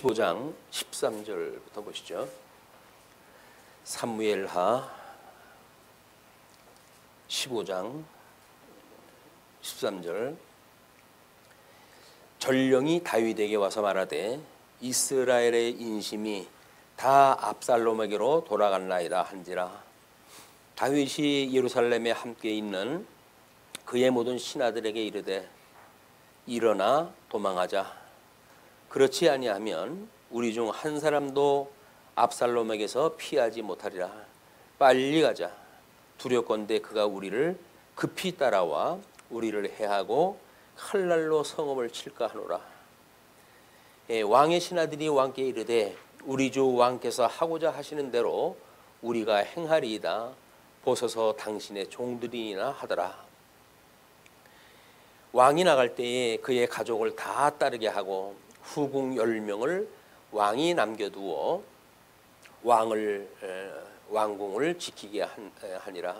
15장 13절부터 보시죠. 사무엘하 15장 13절. 전령이 다윗에게 와서 말하되 이스라엘의 인심이 다 압살롬에게로 돌아갔나이다 한지라. 다윗이 예루살렘에 함께 있는 그의 모든 신하들에게 이르되 일어나 도망하자. 그렇지 아니하면 우리 중 한 사람도 압살롬에게서 피하지 못하리라. 빨리 가자. 두렵건대 그가 우리를 급히 따라와 우리를 해하고 칼날로 성읍을 칠까 하노라. 왕의 신하들이 왕께 이르되 우리 주 왕께서 하고자 하시는 대로 우리가 행하리이다. 보소서 당신의 종들이나 하더라. 왕이 나갈 때에 그의 가족을 다 따르게 하고 후궁 10명을 왕이 남겨두어 왕궁을 지키게 하니라.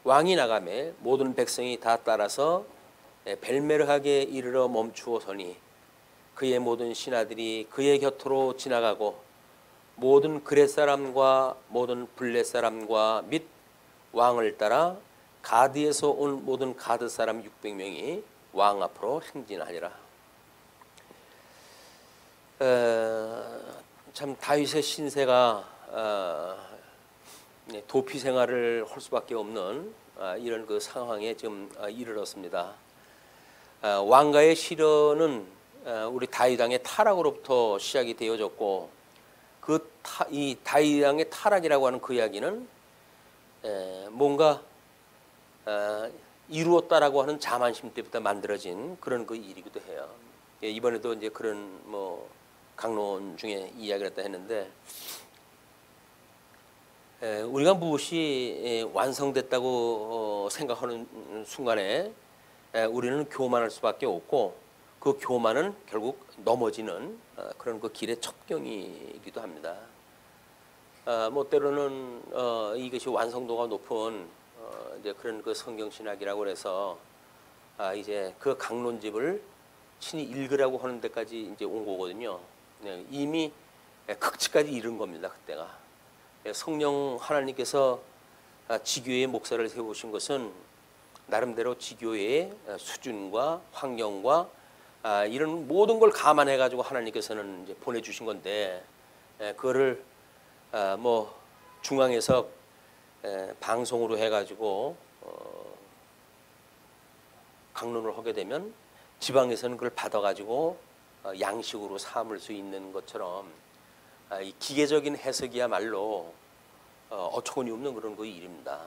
왕이 나가매 모든 백성이 다 따라서 벨메르하게 이르러 멈추어서니 그의 모든 신하들이 그의 곁으로 지나가고 모든 그렛 사람과 모든 블렛 사람과 및 왕을 따라 가드에서 온 모든 가드 사람 600명이 왕 앞으로 행진하니라. 참 다윗의 신세가 도피 생활을 할 수밖에 없는 이런 그 상황에 지금 이르렀습니다. 왕가의 시련은 우리 다윗 왕의 타락으로부터 시작이 되어졌고 이 다윗 왕의 타락이라고 하는 그 이야기는 뭔가 이루었다라고 하는 자만심 때부터 만들어진 그런 그 일이기도 해요. 이번에도 이제 그런 강론 중에 이야기를 했다 했는데 우리가 무엇이 완성됐다고 생각하는 순간에 우리는 교만할 수밖에 없고 그 교만은 결국 넘어지는 그런 그 길의 첩경이기도 합니다. 때로는 이것이 완성도가 높은 이제 그런 그 성경 신학이라고 해서 이제 그 강론집을 친히 읽으라고 하는 데까지 이제 온 거거든요. 이미 극치까지 이른 겁니다. 그때가 성령 하나님께서 지교의 목사를 세우신 것은 나름대로 지교의 수준과 환경과 이런 모든 걸 감안해 가지고 하나님께서는 이제 보내주신 건데 그거를 중앙에서 방송으로 해가지고 강론을 하게 되면 지방에서는 그걸 받아가지고 양식으로 삼을 수 있는 것처럼 이 기계적인 해석이야말로 어처구니 없는 그런 그 일입니다.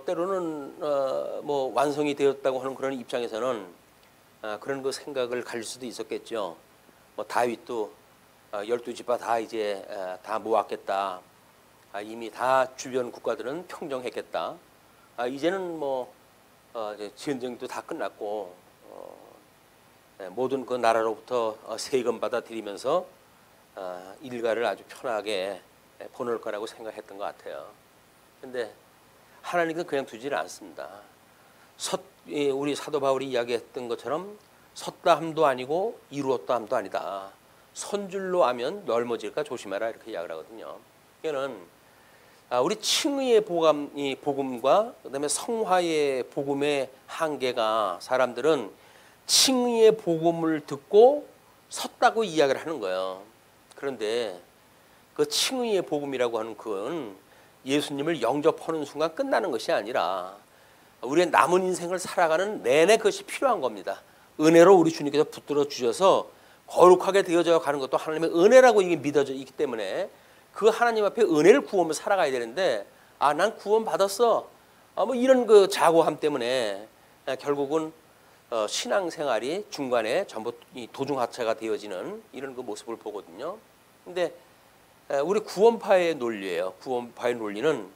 때로는 완성이 되었다고 하는 그런 입장에서는 그런 그 생각을 가질 수도 있었겠죠. 다윗도 12지파 다 이제 다 모았겠다. 이미 다 주변 국가들은 평정했겠다. 이제는 이제 전쟁도 다 끝났고 모든 그 나라로부터 세금 받아들이면서 일가를 아주 편하게 보낼 거라고 생각했던 것 같아요. 그런데 하나님은 그냥 두지를 않습니다. 우리 사도 바울이 이야기했던 것처럼 섰다 함도 아니고 이루었다 함도 아니다. 선줄로 하면 넓어질까 조심해라 이렇게 이야기를 하거든요. 이거는 우리 칭의의 복음과 그다음에 성화의 복음의 한계가 사람들은 칭의의 복음을 듣고 섰다고 이야기를 하는 거예요. 그런데 그 칭의의 복음이라고 하는 그건 예수님을 영접하는 순간 끝나는 것이 아니라 우리의 남은 인생을 살아가는 내내 그것이 필요한 겁니다. 은혜로 우리 주님께서 붙들어 주셔서 거룩하게 되어져 가는 것도 하나님의 은혜라고 이게 믿어져 있기 때문에 그 하나님 앞에 은혜를 구하며 살아가야 되는데 난 구원 받았어. 이런 그 자고함 때문에 결국은 신앙생활이 중간에 전부 도중하차가 되어지는 이런 그 모습을 보거든요. 근데 우리 구원파의 논리예요. 구원파의 논리는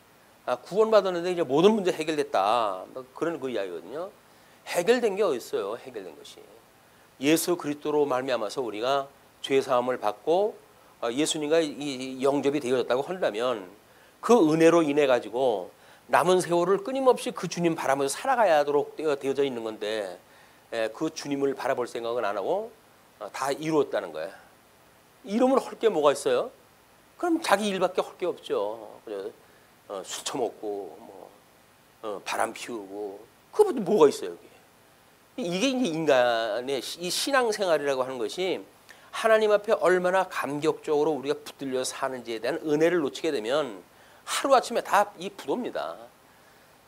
구원받았는데 이제 모든 문제 해결됐다. 그런 그 이야기거든요. 해결된 게 어디 있어요? 해결된 것이 예수 그리스도로 말미암아서 우리가 죄 사함을 받고 예수님과 이 영접이 되어졌다고 한다면 그 은혜로 인해 가지고 남은 세월을 끊임없이 그 주님 바라보면서 살아가야 하도록 되어져 있는 건데 그 주님을 바라볼 생각은 안 하고 다 이루었다는 거예요. 이러면 할 게 뭐가 있어요? 그럼 자기 일밖에 할 게 없죠. 그죠? 술 처먹고 바람 피우고 그것도 뭐가 있어요, 여기. 이게 이제 인간의 이 신앙생활이라고 하는 것이 하나님 앞에 얼마나 감격적으로 우리가 붙들려 사는지에 대한 은혜를 놓치게 되면 하루아침에 다 이 부도입니다.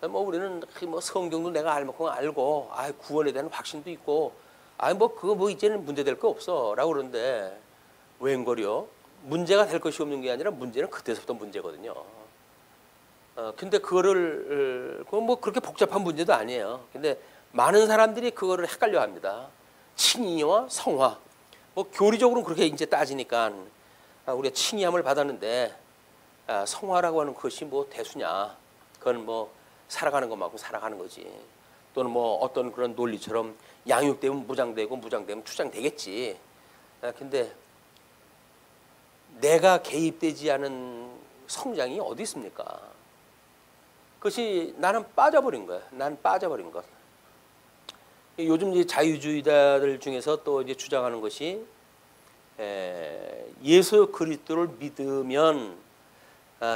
우리는 성경도 내가 알만큼 알고 구원에 대한 확신도 있고 그거 이제는 문제될 거 없어 라고 그러는데 웬걸요? 문제가 될 것이 없는 게 아니라 문제는 그때서부터 문제거든요. 근데 그거를 그렇게 복잡한 문제도 아니에요. 근데 많은 사람들이 그거를 헷갈려 합니다. 칭의와 성화. 교리적으로는 그렇게 이제 따지니까 우리가 칭의함을 받았는데 성화라고 하는 것이 대수냐? 그건 살아가는 것만큼 살아가는 거지. 또는 어떤 그런 논리처럼 양육되면 무장되고 무장되면 투장되겠지. 근데 내가 개입되지 않은 성장이 어디 있습니까? 그것이 나는 빠져버린 거야. 난 빠져버린 것. 요즘 이제 자유주의자들 중에서 또 이제 주장하는 것이 예수 그리스도를 믿으면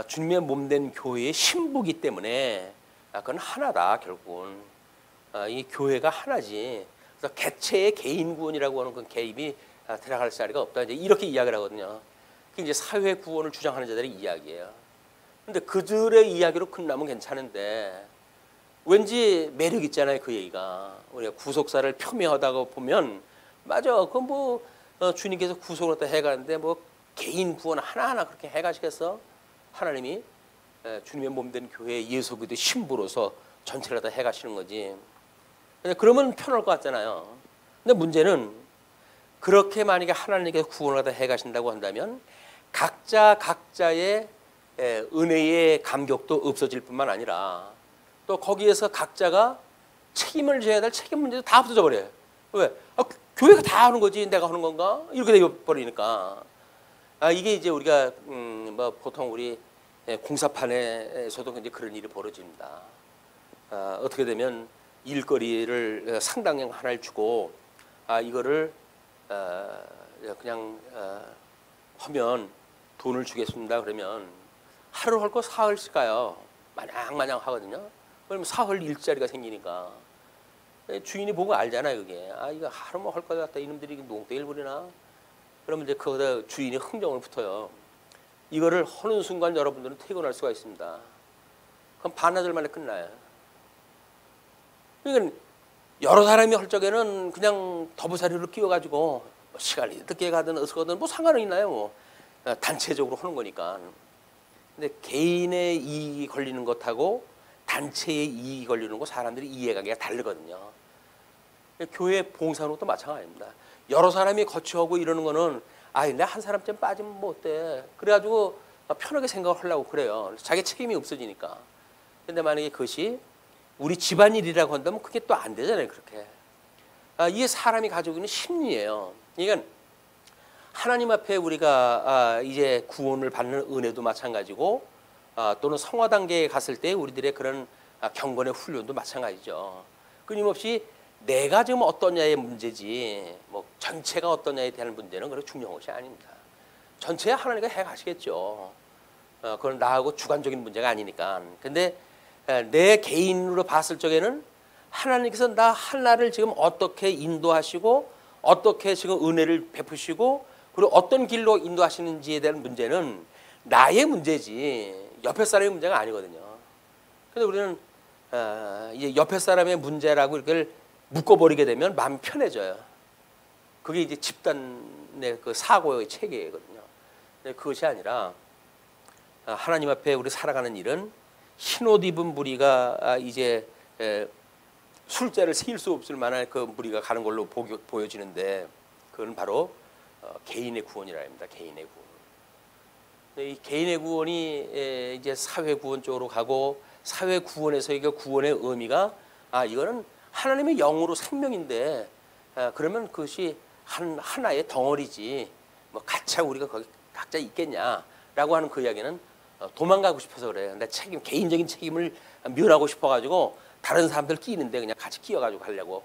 주님의 몸된 교회의 신부기 때문에 그건 하나다 결국은. 이 교회가 하나지. 그래서 개체의 개인 구원이라고 하는 그 개입이 들어갈 자리가 없다. 이제 이렇게 이야기를 하거든요. 그게 이제 사회 구원을 주장하는 자들의 이야기예요. 근데 그들의 이야기로 끝나면 괜찮은데 왠지 매력 있잖아요, 그 얘기가. 우리가 구속사를 표명하다가 보면 맞아. 주님께서 구속을 다 해가는데 개인 구원 하나하나 그렇게 해가시겠어? 하나님이 주님의 몸된 교회 예수 그리스도의 신부로서 전체를 다 해가시는 거지. 그러면 편할 것 같잖아요. 근데 문제는 그렇게 만약에 하나님께서 구원을 다 해가신다고 한다면 각자의 은혜의 감격도 없어질 뿐만 아니라 또 거기에서 각자가 책임을 져야 될 책임 문제도 다 없어져 버려요. 왜? 교회가 다 하는 거지 내가 하는 건가? 이렇게 되어버리니까. 이게 이제 우리가 보통 우리 공사판에서도 이제 그런 일이 벌어집니다. 어떻게 되면 일거리를 상당량 하나를 주고 이거를 그냥 하면 돈을 주겠습니다. 그러면 하루 할 거 사흘씩 가요. 마냥 하거든요. 그러면 사흘 일자리가 생기니까 주인이 보고 알잖아요. 그게 이거 하루만 할 거 같다. 이놈들이 농땡이를 부리나? 그러면 이제 거기다 주인이 흥정을 붙어요. 이거를 하는 순간 여러분들은 퇴근할 수가 있습니다. 그럼 반나절 만에 끝나요. 그러니까 여러 사람이 할 적에는 그냥 더부사리로 끼워가지고 시간이 늦게 가든 어서 가든 상관은 있나요? 단체적으로 하는 거니까. 근데 개인의 이익이 걸리는 것하고 단체의 이익이 걸리는 거 사람들이 이해가기가 다르거든요. 교회 봉사는 것도 마찬가지입니다. 여러 사람이 거쳐오고 이러는 거는 근데 한 사람쯤 빠지면 뭐 어때? 그래가지고 편하게 생각을 하려고 그래요. 자기 책임이 없어지니까. 근데 만약에 그것이 우리 집안일이라고 한다면 그게 또 안 되잖아요. 그렇게. 이게 사람이 가지고 있는 심리예요. 그러니까 하나님 앞에 우리가 이제 구원을 받는 은혜도 마찬가지고 또는 성화 단계에 갔을 때 우리들의 그런 경건의 훈련도 마찬가지죠. 끊임없이 내가 지금 어떠냐의 문제지 전체가 어떠냐에 대한 문제는 그렇게 중요한 것이 아닙니다. 전체야 하나님과 해가시겠죠. 그건 나하고 주관적인 문제가 아니니까. 근데 내 개인으로 봤을 적에는 하나님께서 나 하나를 지금 어떻게 인도하시고 어떻게 지금 은혜를 베푸시고 그리고 어떤 길로 인도하시는지에 대한 문제는 나의 문제지 옆에 사람의 문제가 아니거든요. 근데 우리는 이제 옆에 사람의 문제라고 이렇게 묶어버리게 되면 마음이 편해져요. 그게 이제 집단의 그 사고의 체계거든요. 근데 그것이 아니라 하나님 앞에 우리 살아가는 일은 흰옷 입은 무리가 이제 술자를 세일 수 없을 만한 그 무리가 가는 걸로 보여지는데 그건 바로 개인의 구원이라 합니다. 개인의 구원. 이 개인의 구원이 이제 사회 구원 쪽으로 가고 사회 구원에서 이게 구원의 의미가 이거는 하나님의 영으로 생명인데 그러면 그것이 하나의 덩어리지 가차 우리가 거기 각자 있겠냐라고 하는 그 이야기는 도망가고 싶어서 그래요. 근데 개인적인 책임을 면하고 싶어가지고 다른 사람들 끼는데 그냥 같이 끼어가지고 가려고.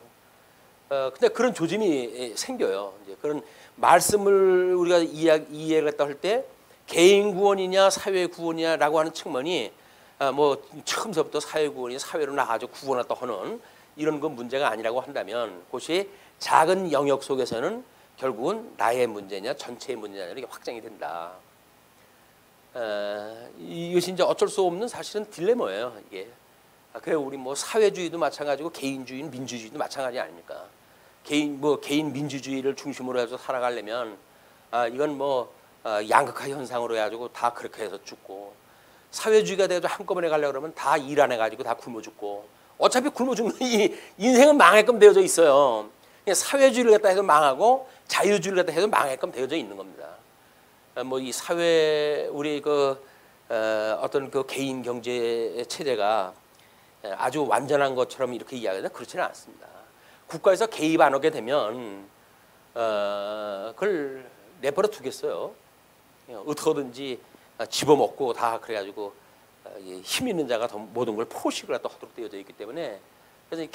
근데 그런 조짐이 생겨요. 이제 그런 말씀을 우리가 이해를 했다 할 때 개인 구원이냐 사회 구원이냐라고 하는 측면이 뭐 처음서부터 사회 구원이 사회로 나가서 구원했다 하는 이런 그 문제가 아니라고 한다면 그것이 작은 영역 속에서는 결국은 나의 문제냐 전체의 문제냐 이렇게 확장이 된다. 이것이 이제 어쩔 수 없는 사실은 딜레마예요. 이게. 그래 우리 뭐 사회주의도 마찬가지고 개인주의, 민주주의도 마찬가지 아닙니까? 개인 민주주의를 중심으로 해서 살아가려면 이건 뭐 양극화 현상으로 해가지고 다 그렇게 해서 죽고 사회주의가 돼도 한꺼번에 가려고 그러면 다 일 안 해가지고 다 굶어 죽고 어차피 굶어 죽는 이 인생은 망할끔 되어져 있어요. 사회주의를 갖다 해서 망하고 자유주의를 갖다 해서 망할끔 되어져 있는 겁니다. 뭐 이 사회 우리 그 어떤 그 개인 경제 체제가 아주 완전한 것처럼 이렇게 이야기하는데 그렇지는 않습니다. 국가에서 개입 안 하게 되면 그걸 내버려 두겠어요. 어떻게든지 집어먹고 다 그래가지고 힘 있는 자가 모든 걸 포식을 갖다 하도록 되어져 있기 때문에 그래서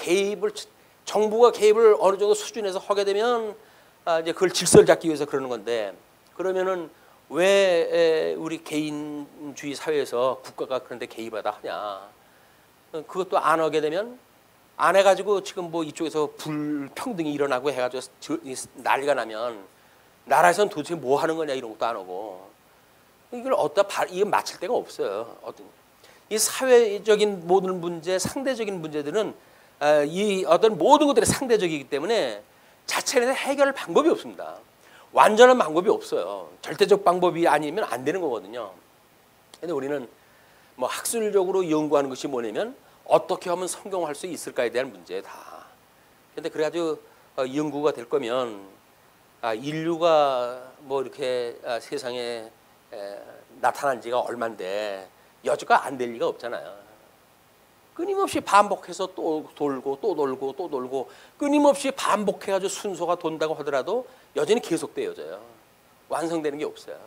정부가 개입을 어느 정도 수준에서 하게 되면 이제 그걸 질서를 잡기 위해서 그러는 건데 그러면은 왜 우리 개인주의 사회에서 국가가 그런데 개입하다 하냐? 그것도 안 하게 되면 안 해가지고 지금 뭐 이쪽에서 불평등이 일어나고 해가지고 난리가 나면 나라에서는 도대체 뭐 하는 거냐 이런 것도 안 하고 이걸 이게 맞출 데가 없어요. 이 사회적인 모든 문제, 상대적인 문제들은 이 어떤 모든 것들이 상대적이기 때문에 자체에서 해결할 방법이 없습니다. 완전한 방법이 없어요. 절대적 방법이 아니면 안 되는 거거든요. 근데 우리는 뭐 학술적으로 연구하는 것이 뭐냐면 어떻게 하면 성공할 수 있을까에 대한 문제다. 근데 그래가지고 연구가 될 거면 인류가 뭐 이렇게 세상에 나타난 지가 얼만데 여지껏 안 될 리가 없잖아요. 끊임없이 반복해서 또 돌고 또 돌고 또 돌고 끊임없이 반복해가지고 순서가 돈다고 하더라도 여전히 계속되어져요. 완성되는 게 없어요.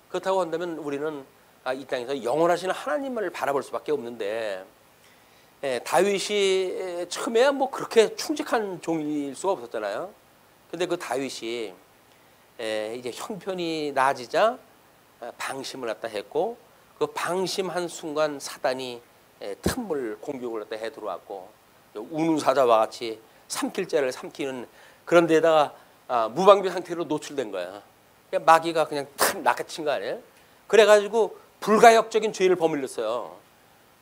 그렇다고 한다면 우리는 이 땅에서 영원하신 하나님을 바라볼 수밖에 없는데 다윗이 처음에야 뭐 그렇게 충직한 종일 수가 없었잖아요. 근데 그 다윗이 이제 형편이 나아지자 방심을 갖다 했고 그 방심한 순간 사단이 틈을 공격을 갖다 해 들어왔고 우는 사자와 같이 삼킬자를 삼키는 그런 데다가 무방비 상태로 노출된 거야. 마귀가 그냥 탁 낚아친 거 아니에요? 그래가지고 불가역적인 죄를 범일렀어요.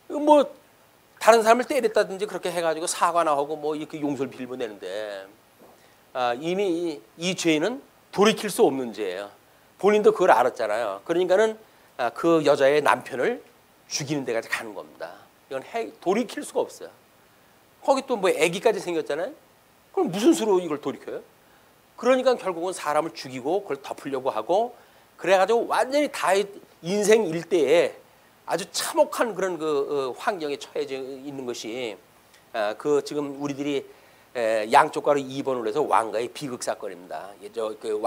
뭐 다른 사람을 때렸다든지 그렇게 해가지고 사과나 하고 뭐 이렇게 용서를 빌어내는데 이미 이 죄는 돌이킬 수 없는 죄예요. 본인도 그걸 알았잖아요. 그러니까는 그 여자의 남편을 죽이는 데까지 가는 겁니다. 이건 돌이킬 수가 없어요. 거기 또 뭐 아기까지 생겼잖아요. 그럼 무슨 수로 이걸 돌이켜요? 그러니까 결국은 사람을 죽이고 그걸 덮으려고 하고 그래가지고 완전히 다윗 인생 일대에 아주 참혹한 그런 그 환경에 처해져 있는 것이 그 지금 우리들이 양쪽가로 2번으로 해서 왕가의 비극 사건입니다. 그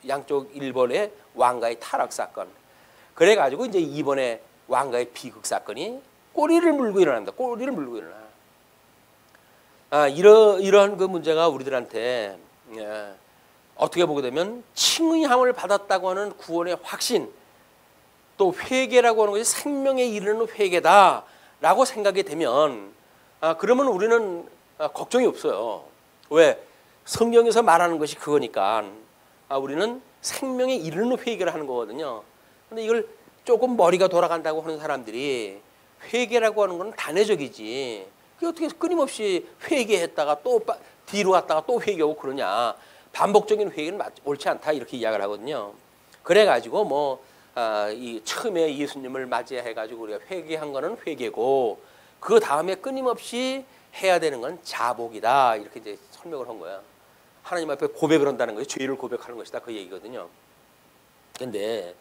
양쪽 1번의 왕가의 타락 사건. 그래가지고 이제 2번에 왕가의 비극 사건이 꼬리를 물고 일어납니다. 꼬리를 물고 일어나. 이런 그 문제가 우리들한테 어떻게 보게 되면 칭의함을 받았다고 하는 구원의 확신, 또 회개라고 하는 것이 생명에 이르는 회개다라고 생각이 되면 그러면 우리는 걱정이 없어요. 왜? 성경에서 말하는 것이 그거니까 우리는 생명에 이르는 회개를 하는 거거든요. 근데 이걸 조금 머리가 돌아간다고 하는 사람들이 회개라고 하는 건 단회적이지 그게 어떻게 끊임없이 회개했다가 또 뒤로 갔다가 또 회개하고 그러냐. 반복적인 회개는 옳지 않다 이렇게 이야기를 하거든요. 그래가지고 뭐 이 처음에 예수님을 맞이해가지고 우리가 회개한 거는 회개고 그 다음에 끊임없이 해야 되는 건 자복이다 이렇게 이제 설명을 한 거야. 하나님 앞에 고백을 한다는 것이 죄를 고백하는 것이다 그 얘기거든요. 근데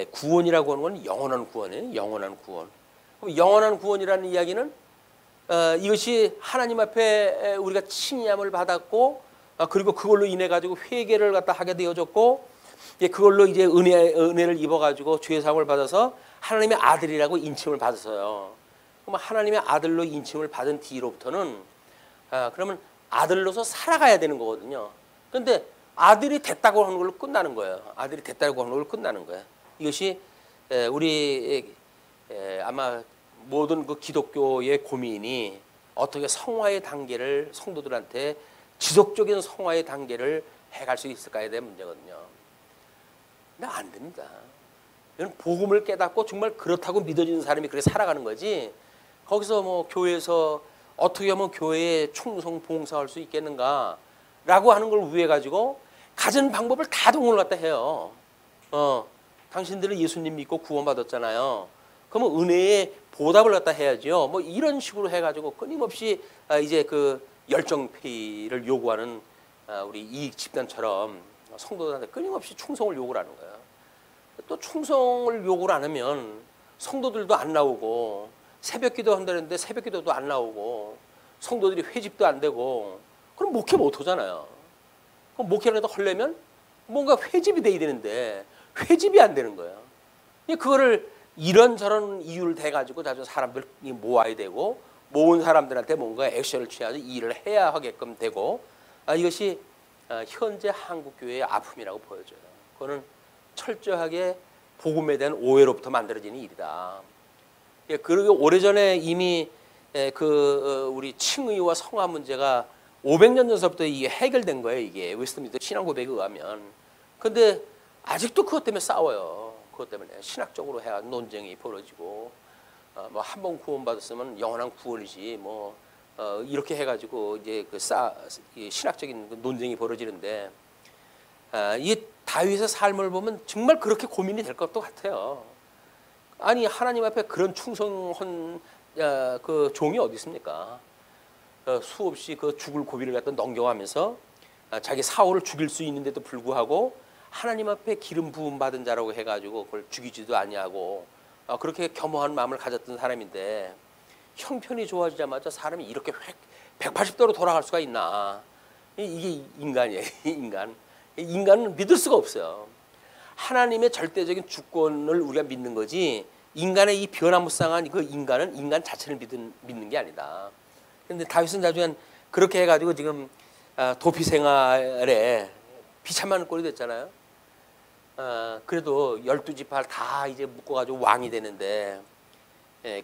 구원이라고 하는 건 영원한 구원이에요. 영원한 구원. 영원한 구원이라는 이야기는 이것이 하나님 앞에 우리가 칭의함을 받았고 그리고 그걸로 인해 가지고 회개를 갖다 하게 되어졌고 그걸로 이제 은혜를 입어가지고 죄 사함을 받아서 하나님의 아들이라고 인칭을 받았어요. 그럼 하나님의 아들로 인칭을 받은 뒤로부터는 그러면 아들로서 살아가야 되는 거거든요. 그런데 아들이 됐다고 하는 걸로 끝나는 거예요. 아들이 됐다고 하는 걸로 끝나는 거예요. 이것이 우리 아마 모든 그 기독교의 고민이 어떻게 성화의 단계를 성도들한테 지속적인 성화의 단계를 해갈 수 있을까에 대한 문제거든요. 근데 안 됩니다. 이건 복음을 깨닫고 정말 그렇다고 믿어지는 사람이 그렇게 살아가는 거지. 거기서 뭐 교회에서 어떻게 하면 교회에 충성 봉사할 수 있겠는가라고 하는 걸 위해 가지고 가진 방법을 다 동원을 갖다 해요. 당신들은 예수님 믿고 구원받았잖아요. 그러면 은혜의 보답을 갖다 해야죠. 뭐 이런 식으로 해가지고 끊임없이 이제 그 열정페이를 요구하는 우리 이익 집단처럼 성도들한테 끊임없이 충성을 요구를 하는 거예요. 또 충성을 요구를 안 하면 성도들도 안 나오고 새벽기도 한다는데 새벽기도도 안 나오고 성도들이 회집도 안 되고 그럼 목회 못 하잖아요. 그럼 목회라도 하려면 뭔가 회집이 돼야 되는데 회집이 안 되는 거예요. 그거를 이런저런 이유를 대가지고 자주 사람들 모아야 되고 모은 사람들한테 뭔가 액션을 취해서 일을 해야 하게끔 되고 이것이 현재 한국교회의 아픔이라고 보여져요. 그거는 철저하게 복음에 대한 오해로부터 만들어지는 일이다. 그리고 오래전에 이미 우리 칭의와 성화 문제가 500년 전서부터 이게 해결된 거예요. 이게 웨스트민스터 신앙 고백에 의하면. 근데 아직도 그것 때문에 싸워요. 그것 때문에 신학적으로 해야 논쟁이 벌어지고 뭐 한 번 구원받았으면 영원한 구원이지 뭐 이렇게 해가지고 이제 신학적인 논쟁이 벌어지는데 이 다윗의 삶을 보면 정말 그렇게 고민이 될 것도 같아요. 아니 하나님 앞에 그런 충성한 그 종이 어디 있습니까? 수없이 그 죽을 고비를 갖다 넘겨가면서 자기 사울을 죽일 수 있는데도 불구하고 하나님 앞에 기름 부음 받은 자라고 해가지고 그걸 죽이지도 아니하고 그렇게 겸허한 마음을 가졌던 사람인데 형편이 좋아지자마자 사람이 이렇게 180도로 돌아갈 수가 있나? 이게 인간이에요. 인간은 믿을 수가 없어요. 하나님의 절대적인 주권을 우리가 믿는 거지 인간의 이 변화무쌍한 그 인간은 인간 자체를 믿는 게 아니다. 그런데 다윗은 나중에 그렇게 해가지고 지금 도피 생활에 비참한 꼴이 됐잖아요. 그래도 12지파를 다 이제 묶어가지고 왕이 되는데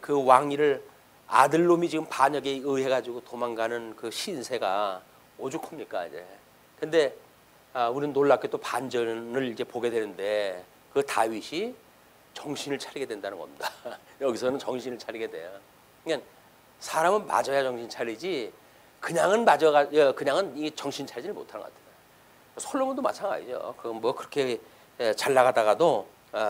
그 왕위를 아들놈이 지금 반역에 의해가지고 도망가는 그 신세가 오죽합니까 이제. 근데 우리는 놀랍게 또 반전을 이제 보게 되는데 그 다윗이 정신을 차리게 된다는 겁니다. 여기서는 정신을 차리게 돼요. 그러니까 사람은 맞아야 정신 차리지 그냥은 이 정신 차리지를 못하는 것 같아요. 솔로몬도 마찬가지죠. 그 뭐 그렇게 잘 나가다가도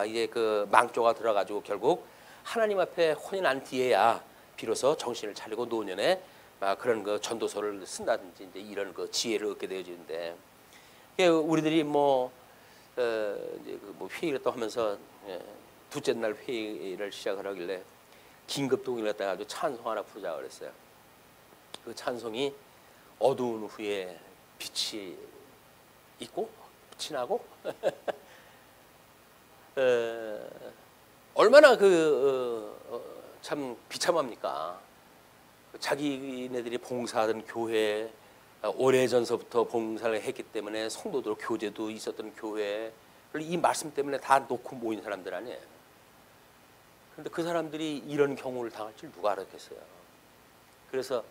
이제 그 망조가 들어가지고 결국 하나님 앞에 혼이 난 뒤에야 비로소 정신을 차리고 노년에 그런 그 전도서를 쓴다든지 이제 이런 그 지혜를 얻게 되어지는데 우리들이 뭐 이제 뭐 회의를 또 하면서 둘째 날 회의를 시작을 하길래 긴급 동의를 갖다가 아주 찬송 하나 부르자 그랬어요. 그 찬송이 어두운 후에 빛이 있고 빛이 나고 얼마나 참 비참합니까? 자기네들이 봉사하던 교회 오래전서부터 봉사를 했기 때문에 성도들 교제도 있었던 교회를 이 말씀 때문에 다 놓고 모인 사람들 아니에요. 그런데 그 사람들이 이런 경우를 당할 줄 누가 알았겠어요. 그래서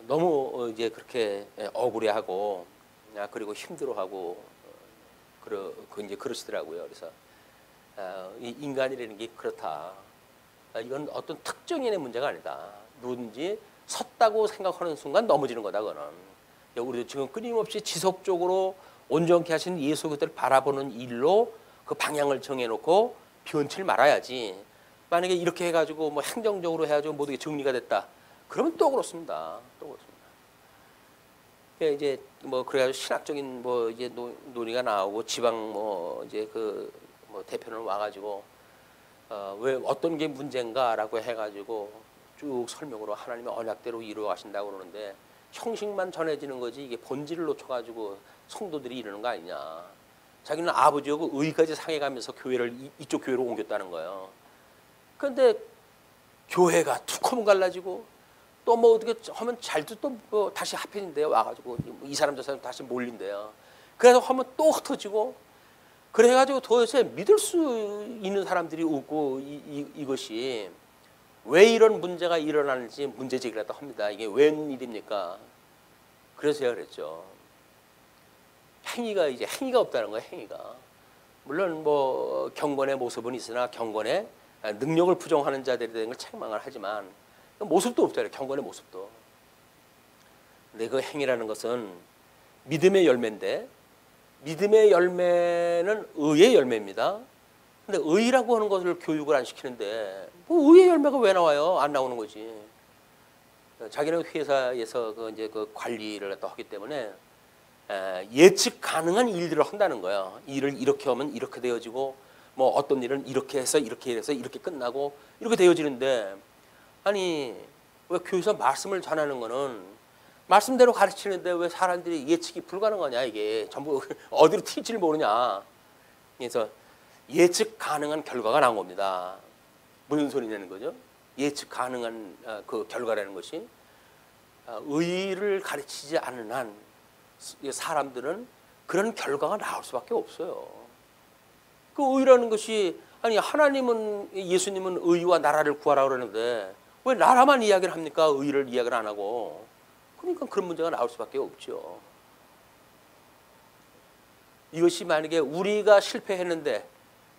너무 이제 그렇게 억울해하고 그리고 힘들어하고 이제 그러시더라고요. 그래서 이 인간이라는 게 그렇다. 이건 어떤 특정인의 문제가 아니다. 누군지 섰다고 생각하는 순간 넘어지는 거다. 그거는 우리도 지금 끊임없이 지속적으로 온전케 하신 예수 그리스도를 바라보는 일로 그 방향을 정해놓고 변치를 말아야지. 만약에 이렇게 해가지고 뭐 행정적으로 해가지고 모두 정리가 됐다. 그러면 또 그렇습니다. 또 그렇습니다. 이제 뭐 그래가지고 신학적인 뭐 이제 논의가 나오고 지방 뭐 이제 뭐 대표는 와가지고 왜 어떤 게 문제인가라고 해가지고 쭉 설명으로 하나님의 언약대로 이루어가신다고 그러는데 형식만 전해지는 거지 이게 본질을 놓쳐가지고 성도들이 이러는 거 아니냐. 자기는 아버지하고 의까지 상해가면서 교회를 이쪽 교회로 옮겼다는 거예요. 그런데 교회가 툭하면 갈라지고 또 뭐 어떻게 하면 잘도 또 뭐 다시 합해진대요. 와가지고 이 사람 저 사람 다시 몰린대요. 그래서 하면 또 흩어지고 그래가지고 도대체 믿을 수 있는 사람들이 없고 이것이 왜 이런 문제가 일어나는지 문제 제기를 했다 합니다. 이게 웬일입니까? 그래서 제가 그랬죠. 행위가 없다는 거예요. 행위가. 물론 뭐 경건의 모습은 있으나 경건의 능력을 부정하는 자들에 대한 걸 책망을 하지만 모습도 없잖아요. 경건의 모습도. 근데 그 행위라는 것은 믿음의 열매인데 믿음의 열매는 의의 열매입니다. 근데 의라고 하는 것을 교육을 안 시키는데 뭐 의의 열매가 왜 나와요? 안 나오는 거지. 자기는 회사에서 이제 그 관리를 갖다 하기 때문에 예측 가능한 일들을 한다는 거예요. 일을 이렇게 하면 이렇게 되어지고 뭐 어떤 일은 이렇게 해서 이렇게 끝나고 이렇게 되어지는데 아니 왜 교회에서 말씀을 전하는 거는 말씀대로 가르치는데 왜 사람들이 예측이 불가능하냐 이게 전부 어디로 튈지를 모르냐. 그래서 예측 가능한 결과가 나온 겁니다. 무슨 소리냐는 거죠. 예측 가능한 그 결과라는 것이 의를 가르치지 않는 한 사람들은 그런 결과가 나올 수밖에 없어요. 그 의라는 것이 아니 하나님은 예수님은 의와 나라를 구하라 그러는데 왜 나라만 이야기를 합니까? 의를 이야기를 안 하고. 그러니까 그런 문제가 나올 수밖에 없죠. 이것이 만약에 우리가 실패했는데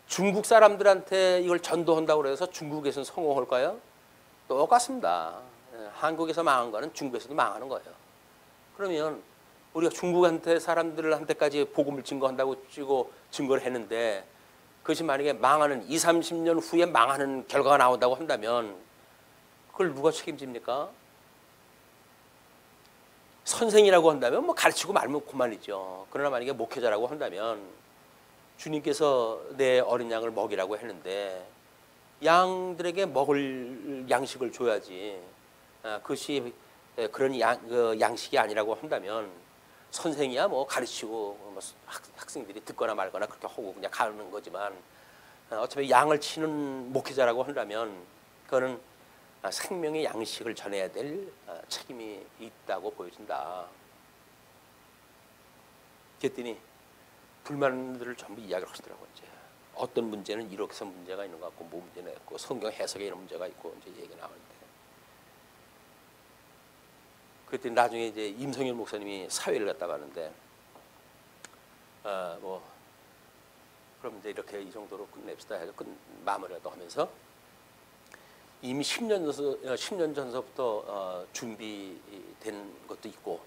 중국 사람들한테 이걸 전도한다고 해서 중국에서는 성공할까요? 똑같습니다. 한국에서 망한 거는 중국에서도 망하는 거예요. 그러면 우리가 중국한테 사람들한테까지 복음을 증거한다고 증거를 했는데 그것이 만약에 망하는 20, 30년 후에 망하는 결과가 나온다고 한다면 그걸 누가 책임집니까? 선생이라고 한다면 뭐 가르치고 말면 그만이죠. 그러나 만약에 목회자라고 한다면 주님께서 내 어린 양을 먹이라고 했는데 양들에게 먹을 양식을 줘야지. 그것이 그런 양식이 아니라고 한다면 선생이야 뭐 가르치고 뭐 학생들이 듣거나 말거나 그렇게 하고 그냥 가는 거지만 어차피 양을 치는 목회자라고 한다면 그거는 생명의 양식을 전해야 될 책임이 있다고 보여진다. 그랬더니 불만들을 전부 이야기를 하시더라고요. 이제 어떤 문제는 이렇게 해서 문제가 있는 것 같고 뭐 문제는 있고 성경 해석에 이런 문제가 있고 이제 얘기 나오는데 그랬더니 나중에 이제 임성일 목사님이 사회를 갔다 가는데 뭐 그럼 이제 이렇게 이 정도로 끝냅시다 해서 마무리라도 하면서 이미 10년 전서부터 준비된 것도 있고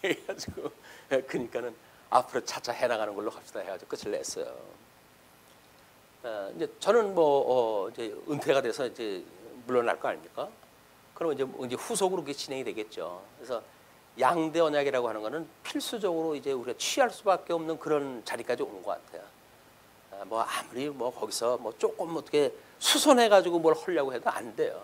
해가지고 그러니까는 앞으로 차차 해나가는 걸로 갑시다 해가지고 끝을 냈어요. 이제 저는 뭐 이제 은퇴가 돼서 이제 물러날 거 아닙니까? 그러면 이제 후속으로 그게 진행이 되겠죠. 그래서 양대 언약이라고 하는 거는 필수적으로 이제 우리가 취할 수밖에 없는 그런 자리까지 온 것 같아요. 뭐 아무리 뭐 거기서 뭐 조금 어떻게 수선해가지고 뭘 하려고 해도 안 돼요.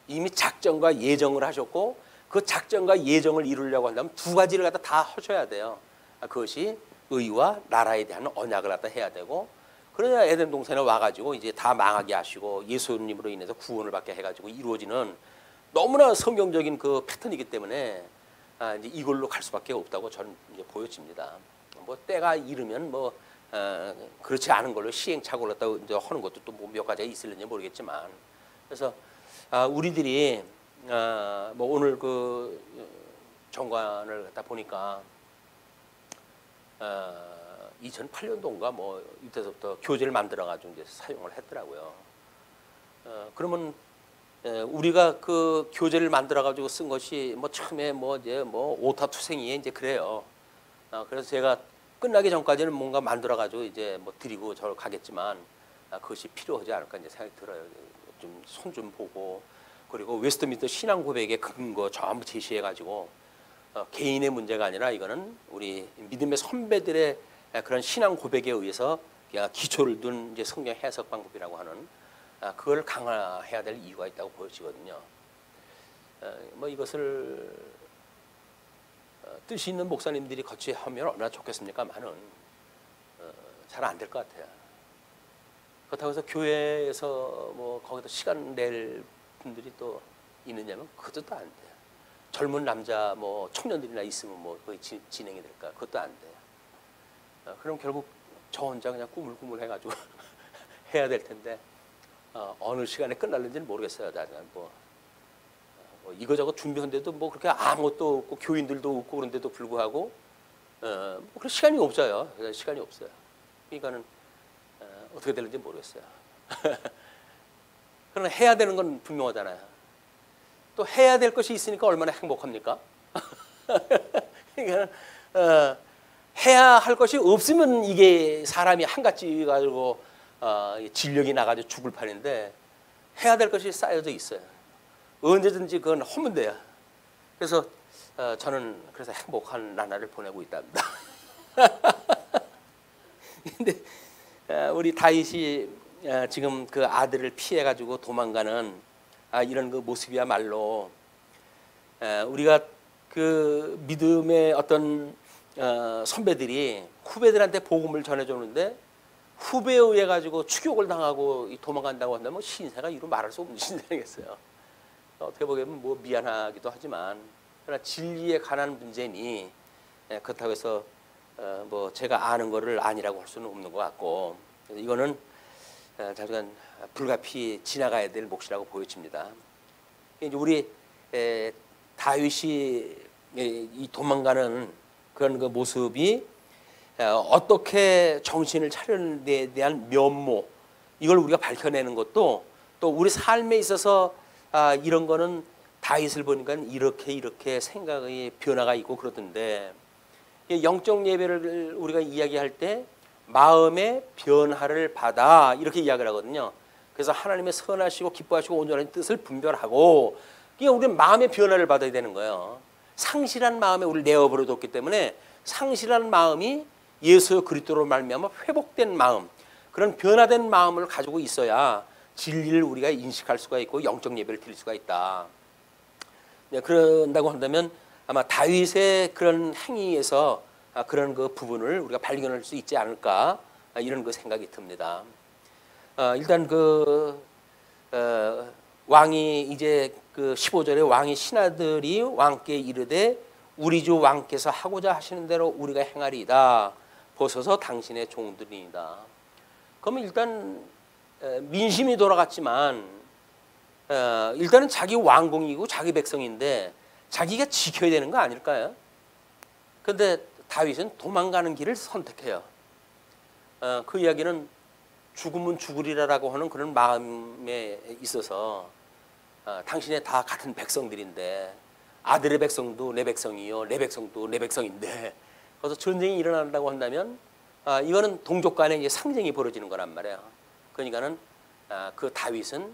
이미 작정과 예정을 하셨고 그 작정과 예정을 이루려고 한다면 두 가지를 갖다 다 하셔야 돼요. 그것이 의와 나라에 대한 언약을 갖다 해야 되고 그래야 에덴 동산에 와가지고 이제 다 망하게 하시고 예수님으로 인해서 구원을 받게 해가지고 이루어지는 너무나 성경적인 그 패턴이기 때문에 이제 이걸로 갈 수밖에 없다고 저는 이제 보여집니다. 뭐 때가 이르면 뭐 그렇지 않은 걸로 시행착오를 갖다 이제 하는 것도 또 뭐 몇 가지가 있을는지 모르겠지만 그래서 우리들이 뭐 오늘 그 정관을 갖다 보니까 2008년도인가 뭐 이때서부터 교재를 만들어 가지고 이제 사용을 했더라고요. 그러면 우리가 그 교재를 만들어 가지고 쓴 것이 뭐 처음에 뭐 이제 뭐 오타투생이 이제 그래요. 그래서 제가 끝나기 전까지는 뭔가 만들어 가지고 이제 뭐 드리고 저 가겠지만 그것이 필요하지 않을까 이제 생각이 들어요. 좀 손 좀 보고 그리고 웨스트민스터 신앙 고백의 근거 전부 제시해 가지고 개인의 문제가 아니라 이거는 우리 믿음의 선배들의 그런 신앙 고백에 의해서 기초를 둔 이제 성경 해석 방법이라고 하는 그걸 강화해야 될 이유가 있다고 보여지거든요. 뭐 이것을 뜻이 있는 목사님들이 같이 하면 얼마나 좋겠습니까만은 잘 안 될 것 같아요. 그렇다고 해서 교회에서 뭐 거기다 시간 낼 분들이 또 있느냐면 그것도 안 돼요. 젊은 남자 뭐 청년들이나 있으면 뭐 거의 진행이 될까? 그것도 안 돼요. 그럼 결국 저 혼자 그냥 꾸물꾸물 해가지고 해야 될 텐데 어느 시간에 끝날는지는 모르겠어요. 뭐 이거저거 준비한데도 뭐 그렇게 아무것도 없고 교인들도 없고 그런데도 불구하고 뭐 그런 시간이 없어요. 시간이 없어요. 그러니까는 어떻게 될지 모르겠어요. 그러나 해야 되는 건 분명하잖아요. 또 해야 될 것이 있으니까 얼마나 행복합니까? 그러니까 해야 할 것이 없으면 이게 사람이 한같이 가지고 진력이 나가지고 죽을 판인데 해야 될 것이 쌓여져 있어요. 언제든지 그건 하면 돼요. 그래서 저는 그래서 행복한 나날을 보내고 있답니다. 근데 우리 다윗이 지금 그 아들을 피해 가지고 도망가는 이런 그 모습이야말로 우리가 그 믿음의 어떤 선배들이 후배들한테 복음을 전해주는데 후배에 의해 가지고 추격을 당하고 도망간다고 한다면 신세가 이루 말할 수 없는 신세겠어요. 어떻게 보면 뭐 미안하기도 하지만 그러나 진리에 관한 문제니 그렇다고 해서 뭐 제가 아는 거를 아니라고 할 수는 없는 것 같고 그래서 이거는 잠깐 불가피 지나가야 될 몫이라고 보여집니다. 이제 우리 다윗이 이 도망가는 그런 그 모습이 어떻게 정신을 차리는 데 대한 면모 이걸 우리가 밝혀내는 것도 또 우리 삶에 있어서 이런 거는 다윗을 보니까 이렇게 생각의 변화가 있고 그러던데 영적 예배를 우리가 이야기할 때 마음의 변화를 받아 이렇게 이야기를 하거든요. 그래서 하나님의 선하시고 기뻐하시고 온전한 뜻을 분별하고 그러니까 우리는 마음의 변화를 받아야 되는 거예요. 상실한 마음에 우리를 내어버려 뒀기 때문에 상실한 마음이 예수 그리스도로 말미암아 회복된 마음 그런 변화된 마음을 가지고 있어야 진리를 우리가 인식할 수가 있고 영적 예배를 드릴 수가 있다. 그런다고 한다면 아마 다윗의 그런 행위에서 그런 그 부분을 우리가 발견할 수 있지 않을까 이런 그 생각이 듭니다. 일단 왕이 이제 그 15절에 왕이 신하들이 왕께 이르되 우리 주 왕께서 하고자 하시는 대로 우리가 행하리이다. 보소서 당신의 종들이니다. 그러면 일단 민심이 돌아갔지만 일단은 자기 왕궁이고 자기 백성인데 자기가 지켜야 되는 거 아닐까요? 그런데 다윗은 도망가는 길을 선택해요. 그 이야기는 죽으면 죽으리라라고 하는 그런 마음에 있어서 당신의 다 같은 백성들인데 아들의 백성도 내 백성이요 내 백성도 내 백성인데 그래서 전쟁이 일어난다고 한다면 이거는 동족 간에 이제 상쟁이 벌어지는 거란 말이에요. 그러니까는 그 다윗은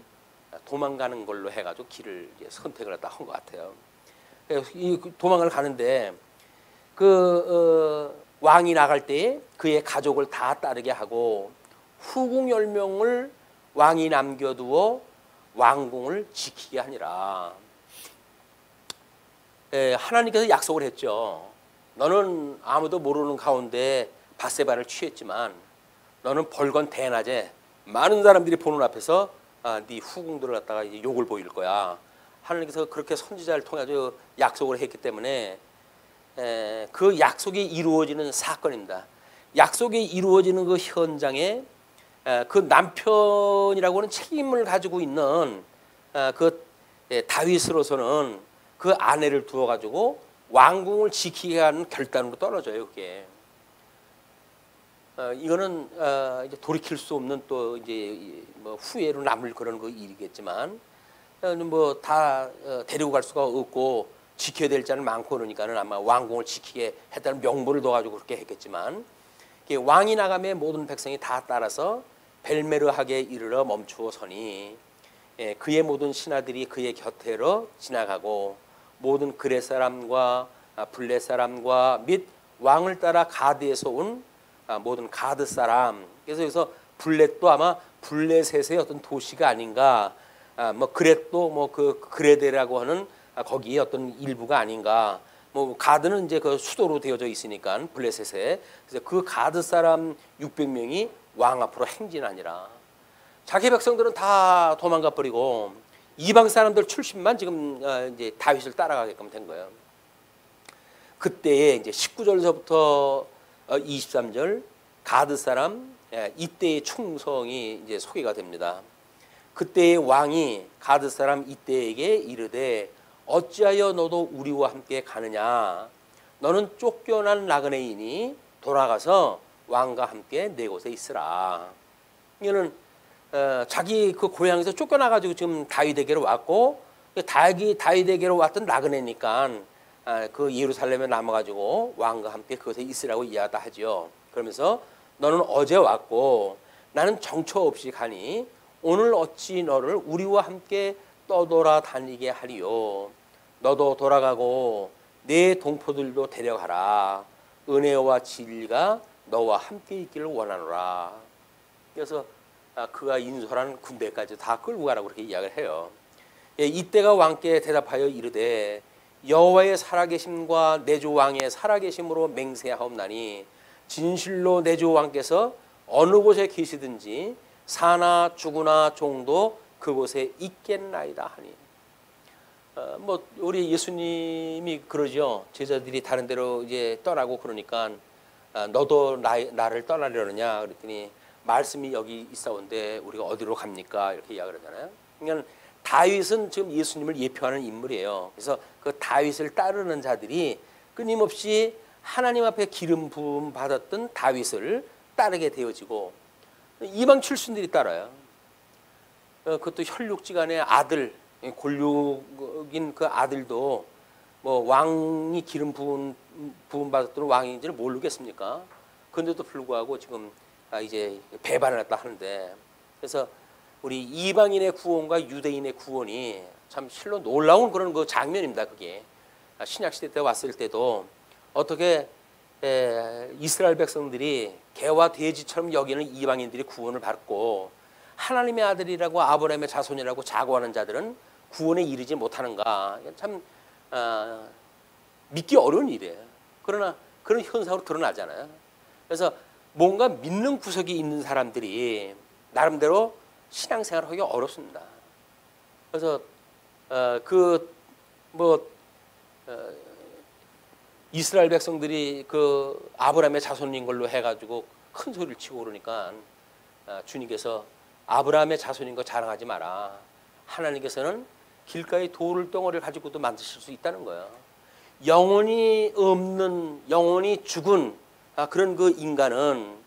도망가는 걸로 해가지고 길을 선택을 한 것 같아요. 이 도망을 가는데 왕이 나갈 때 그의 가족을 다 따르게 하고 후궁 10명을 왕이 남겨두어 왕궁을 지키게 하니라. 하나님께서 약속을 했죠. 너는 아무도 모르는 가운데 밧세바를 취했지만 너는 벌건 대낮에 많은 사람들이 보는 앞에서 네 후궁들을 갖다가 이제 욕을 보일 거야. 하나님께서 그렇게 선지자를 통해 약속을 했기 때문에 그 약속이 이루어지는 사건입니다. 약속이 이루어지는 그 현장에 그 남편이라고 하는 책임을 가지고 있는 다윗으로서는 그 아내를 두어 가지고 왕궁을 지키게 하는 결단으로 떨어져요. 그게 이거는 이제 돌이킬 수 없는 또 이제 뭐 후회로 남을 그런 그 일이겠지만 뭐 다 데리고 갈 수가 없고 지켜야 될 자는 많고 그러니까는 아마 왕궁을 지키게 했다는 명분을 둬가지고 그렇게 했겠지만 왕이 나가면 모든 백성이 다 따라서 벨메르하게 이르러 멈추어 서니 그의 모든 신하들이 그의 곁으로 지나가고 모든 그렛 사람과 블렛 사람과 및 왕을 따라 가드에서 온 모든 가드 사람 그래서 여기서 블렛도 아마 블레셋의 어떤 도시가 아닌가 뭐 그렛도 뭐 그 그레데라고 하는 거기에 어떤 일부가 아닌가 뭐 가드는 이제 그 수도로 되어져 있으니까 블레셋에 그래서 그 가드 사람 600명이 왕 앞으로 행진하니라. 자기 백성들은 다 도망가 버리고 이방 사람들 출신만 지금 이제 다윗을 따라가게끔 된 거예요. 그때에 이제 19절서부터 23절 가드 사람 이때의 충성이 이제 소개가 됩니다. 그때의 왕이 가드 사람 이때에게 이르되 어찌하여 너도 우리와 함께 가느냐? 너는 쫓겨난 나그네이니 돌아가서 왕과 함께 내 곳에 있으라. 이거는 자기 그 고향에서 쫓겨나가지고 지금 다윗에게로 왔고 다윗에게로 왔던 나그네니까 그 예루살렘에 남아가지고 왕과 함께 그곳에 있으라고 이야기하다 하죠. 그러면서 너는 어제 왔고 나는 정처 없이 가니 오늘 어찌 너를 우리와 함께 떠돌아다니게 하리요. 너도 돌아가고 내 동포들도 데려가라. 은혜와 진리가 너와 함께 있기를 원하노라. 그래서 그가 인솔한 군대까지 다 끌고 가라고 그렇게 이야기를 해요. 이때가 왕께 대답하여 이르되 여호와의 살아계심과 내 주 왕의 살아계심으로 맹세하옵나니 진실로 내 주 왕께서 어느 곳에 계시든지 사나 죽으나 종도 그곳에 있겠나이다 하니. 뭐 우리 예수님이 그러죠. 제자들이 다른 데로 이제 떠나고 그러니까 너도 나를 떠나려느냐 그랬더니 말씀이 여기 있사온데 우리가 어디로 갑니까? 이렇게 이야기를 하잖아요. 그러니까 다윗은 지금 예수님을 예표하는 인물이에요. 그래서 그 다윗을 따르는 자들이 끊임없이 하나님 앞에 기름 부음 받았던 다윗을 따르게 되어지고 이방 출신들이 따라요. 그것도 혈육지간의 아들, 골육인 그 아들도 뭐 왕이 기름 부음 받았던 왕인지를 모르겠습니까? 그런데도 불구하고 지금 이제 배반을 했다 하는데, 그래서 우리 이방인의 구원과 유대인의 구원이 참 실로 놀라운 그런 그 장면입니다. 그게 신약 시대 때 왔을 때도 어떻게 이스라엘 백성들이 개와 돼지처럼 여기는 이방인들이 구원을 받고 하나님의 아들이라고 아브라함의 자손이라고 자고하는 자들은 구원에 이르지 못하는가. 참 믿기 어려운 일이에요. 그러나 그런 현상으로 드러나잖아요. 그래서 뭔가 믿는 구석이 있는 사람들이 나름대로 신앙생활을 하기 어렵습니다. 그래서 이스라엘 백성들이 그 아브라함의 자손인 걸로 해가지고 큰 소리를 치고 그러니까 주님께서 아브라함의 자손인 거 자랑하지 마라. 하나님께서는 길가에 돌을 덩어리를 가지고도 만드실 수 있다는 거예요. 영혼이 없는, 영혼이 죽은 그런 그 인간은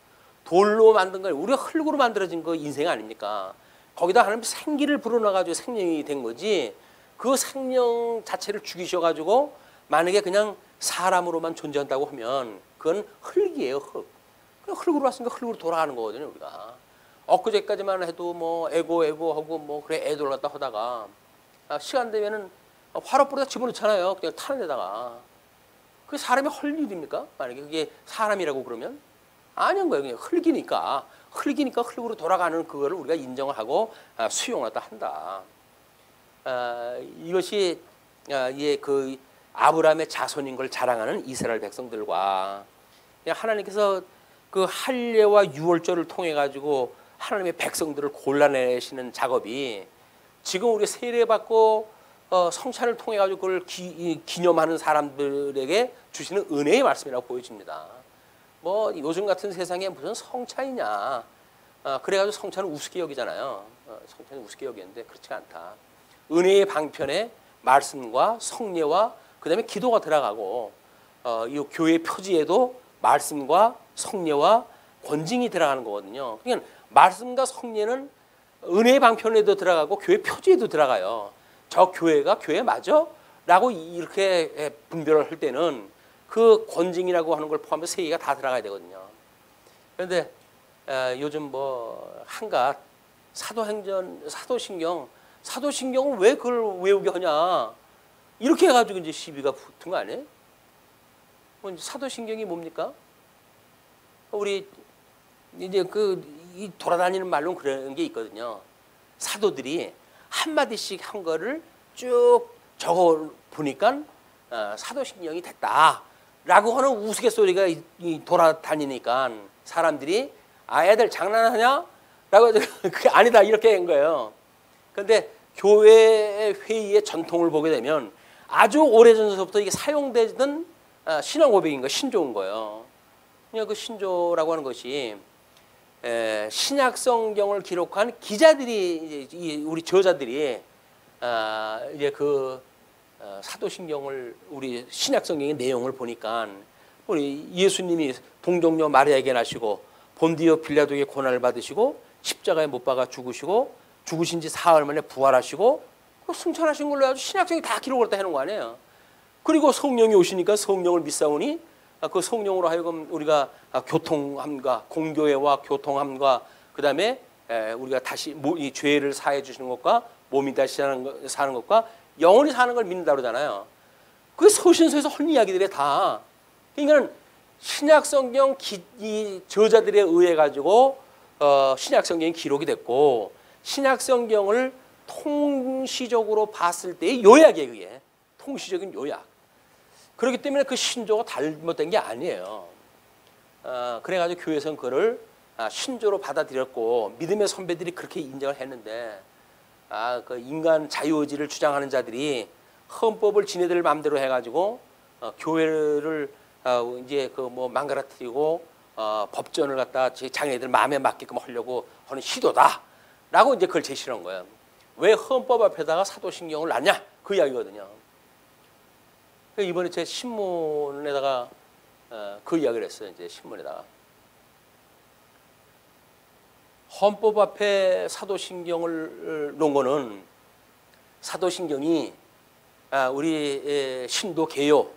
돌로 만든 거예요. 우리가 흙으로 만들어진 그 인생 아닙니까? 거기다 하나님 생기를 불어넣어가지고 생명이 된 거지, 그 생명 자체를 죽이셔가지고 만약에 그냥 사람으로만 존재한다고 하면 그건 흙이에요. 흙. 그냥 흙으로 왔으니까 흙으로 돌아가는 거거든요. 우리가 엊그제까지만 해도 뭐 애고 하고 뭐 그래 애들 갖다 하다가 시간 되면은 화롯불에다 집어넣잖아요. 그냥 타는 데다가. 그게 사람이 할 일입니까? 만약에 그게 사람이라고 그러면 아닌 거예요. 그냥 흙이니까 흙으로 돌아가는 그거를 우리가 인정하고 수용하다 한다. 이것이 그 아브라함의 자손인 걸 자랑하는 이스라엘 백성들과 하나님께서 그 할례와 유월절을 통해 가지고 하나님의 백성들을 골라내시는 작업이 지금 우리 세례받고 성찬을 통해 가지고 그걸 기념하는 사람들에게 주시는 은혜의 말씀이라고 보여집니다. 뭐 요즘 같은 세상에 무슨 성찬이냐, 그래가지고 성찬을 우습게 여기잖아요. 성찬을 우습게 여기는데 그렇지 않다. 은혜의 방편에 말씀과 성례와 그다음에 기도가 들어가고 이 교회 표지에도 말씀과 성례와 권징이 들어가는 거거든요. 그러니까 말씀과 성례는 은혜의 방편에도 들어가고 교회 표지에도 들어가요. 저 교회가 교회 맞아? 라고 이렇게 분별을 할 때는 그 권징이라고 하는 걸 포함해서 세 개가 다 들어가야 되거든요. 그런데 요즘 뭐 한갓 사도행전, 사도신경은 왜 그걸 외우게 하냐, 이렇게 해가지고 이제 시비가 붙은 거 아니에요? 사도신경이 뭡니까? 우리 이제 이 돌아다니는 말로 그런 게 있거든요. 사도들이 한마디씩 한 거를 쭉 적어 보니까 사도신경이 됐다라고 하는 우스갯소리가 돌아다니니까 사람들이 애들 장난하냐? 라고 그게 아니다 이렇게 한 거예요. 그런데 교회 회의의 전통을 보게 되면 아주 오래전부터 이게 사용되던 신앙 고백인 거, 신조인 거예요. 그냥 그 신조라고 하는 것이 신약 성경을 기록한 기자들이, 우리 저자들이 이제 그 사도신경을, 우리 신약 성경의 내용을 보니까 우리 예수님이 동정녀 마리아에게 나시고 본디오 빌라도에게 고난을 받으시고 십자가에 못 박아 죽으시고 죽으신 지 사흘 만에 부활하시고 승천하신 걸로 아주 신약성이 다 기록을 다 해놓은 거 아니에요. 그리고 성령이 오시니까 성령을 믿사오니 그 성령으로 하여금 우리가 교통함과 공교회와 교통함과 그다음에 우리가 다시 이 죄를 사해 주시는 것과 몸이 다시 사는 것과 영원히 사는 걸 믿는다 그러잖아요. 그 서신서에서 한 이야기들이 다, 그러니까 신약 성경 이 저자들에 의해 가지고 신약 성경이 기록이 됐고, 신약 성경을 통시적으로 봤을 때의 요약이에요. 그게 통시적인 요약. 그렇기 때문에 그 신조가 잘못된 게 아니에요. 그래가지고 교회에서는 그를 신조로 받아들였고 믿음의 선배들이 그렇게 인정을 했는데, 그 인간 자유의지를 주장하는 자들이 헌법을 지네들 마음대로 해가지고 교회를 이제 그 뭐 망가뜨리고 법전을 갖다 자기네들 마음에 맞게끔 하려고 하는 시도다라고 이제 그걸 제시한 거예요. 왜 헌법 앞에다가 사도신경을 놨냐? 그 이야기거든요. 이번에 제 신문에다가 그 이야기를 했어요. 이제 신문에다가 헌법 앞에 사도신경을 놓은 거는, 사도신경이 우리 신도 개요,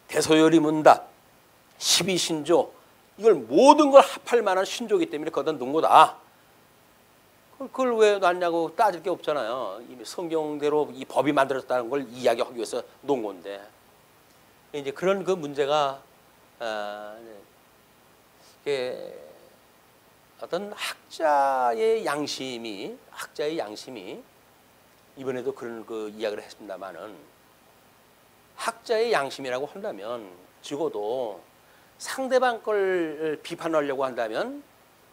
대소요리 문답, 12신조, 이걸 모든 걸 합할 만한 신조이기 때문에 거기다 놓은 거다. 그걸 왜 놨냐고 따질 게 없잖아요. 이미 성경대로 이 법이 만들어졌다는 걸 이야기하기 위해서 놓은 건데, 이제 그런 그 문제가 어떤 학자의 양심이 이번에도 그런 그 이야기를 했습니다만은, 학자의 양심이라고 한다면 적어도 상대방 걸 비판하려고 한다면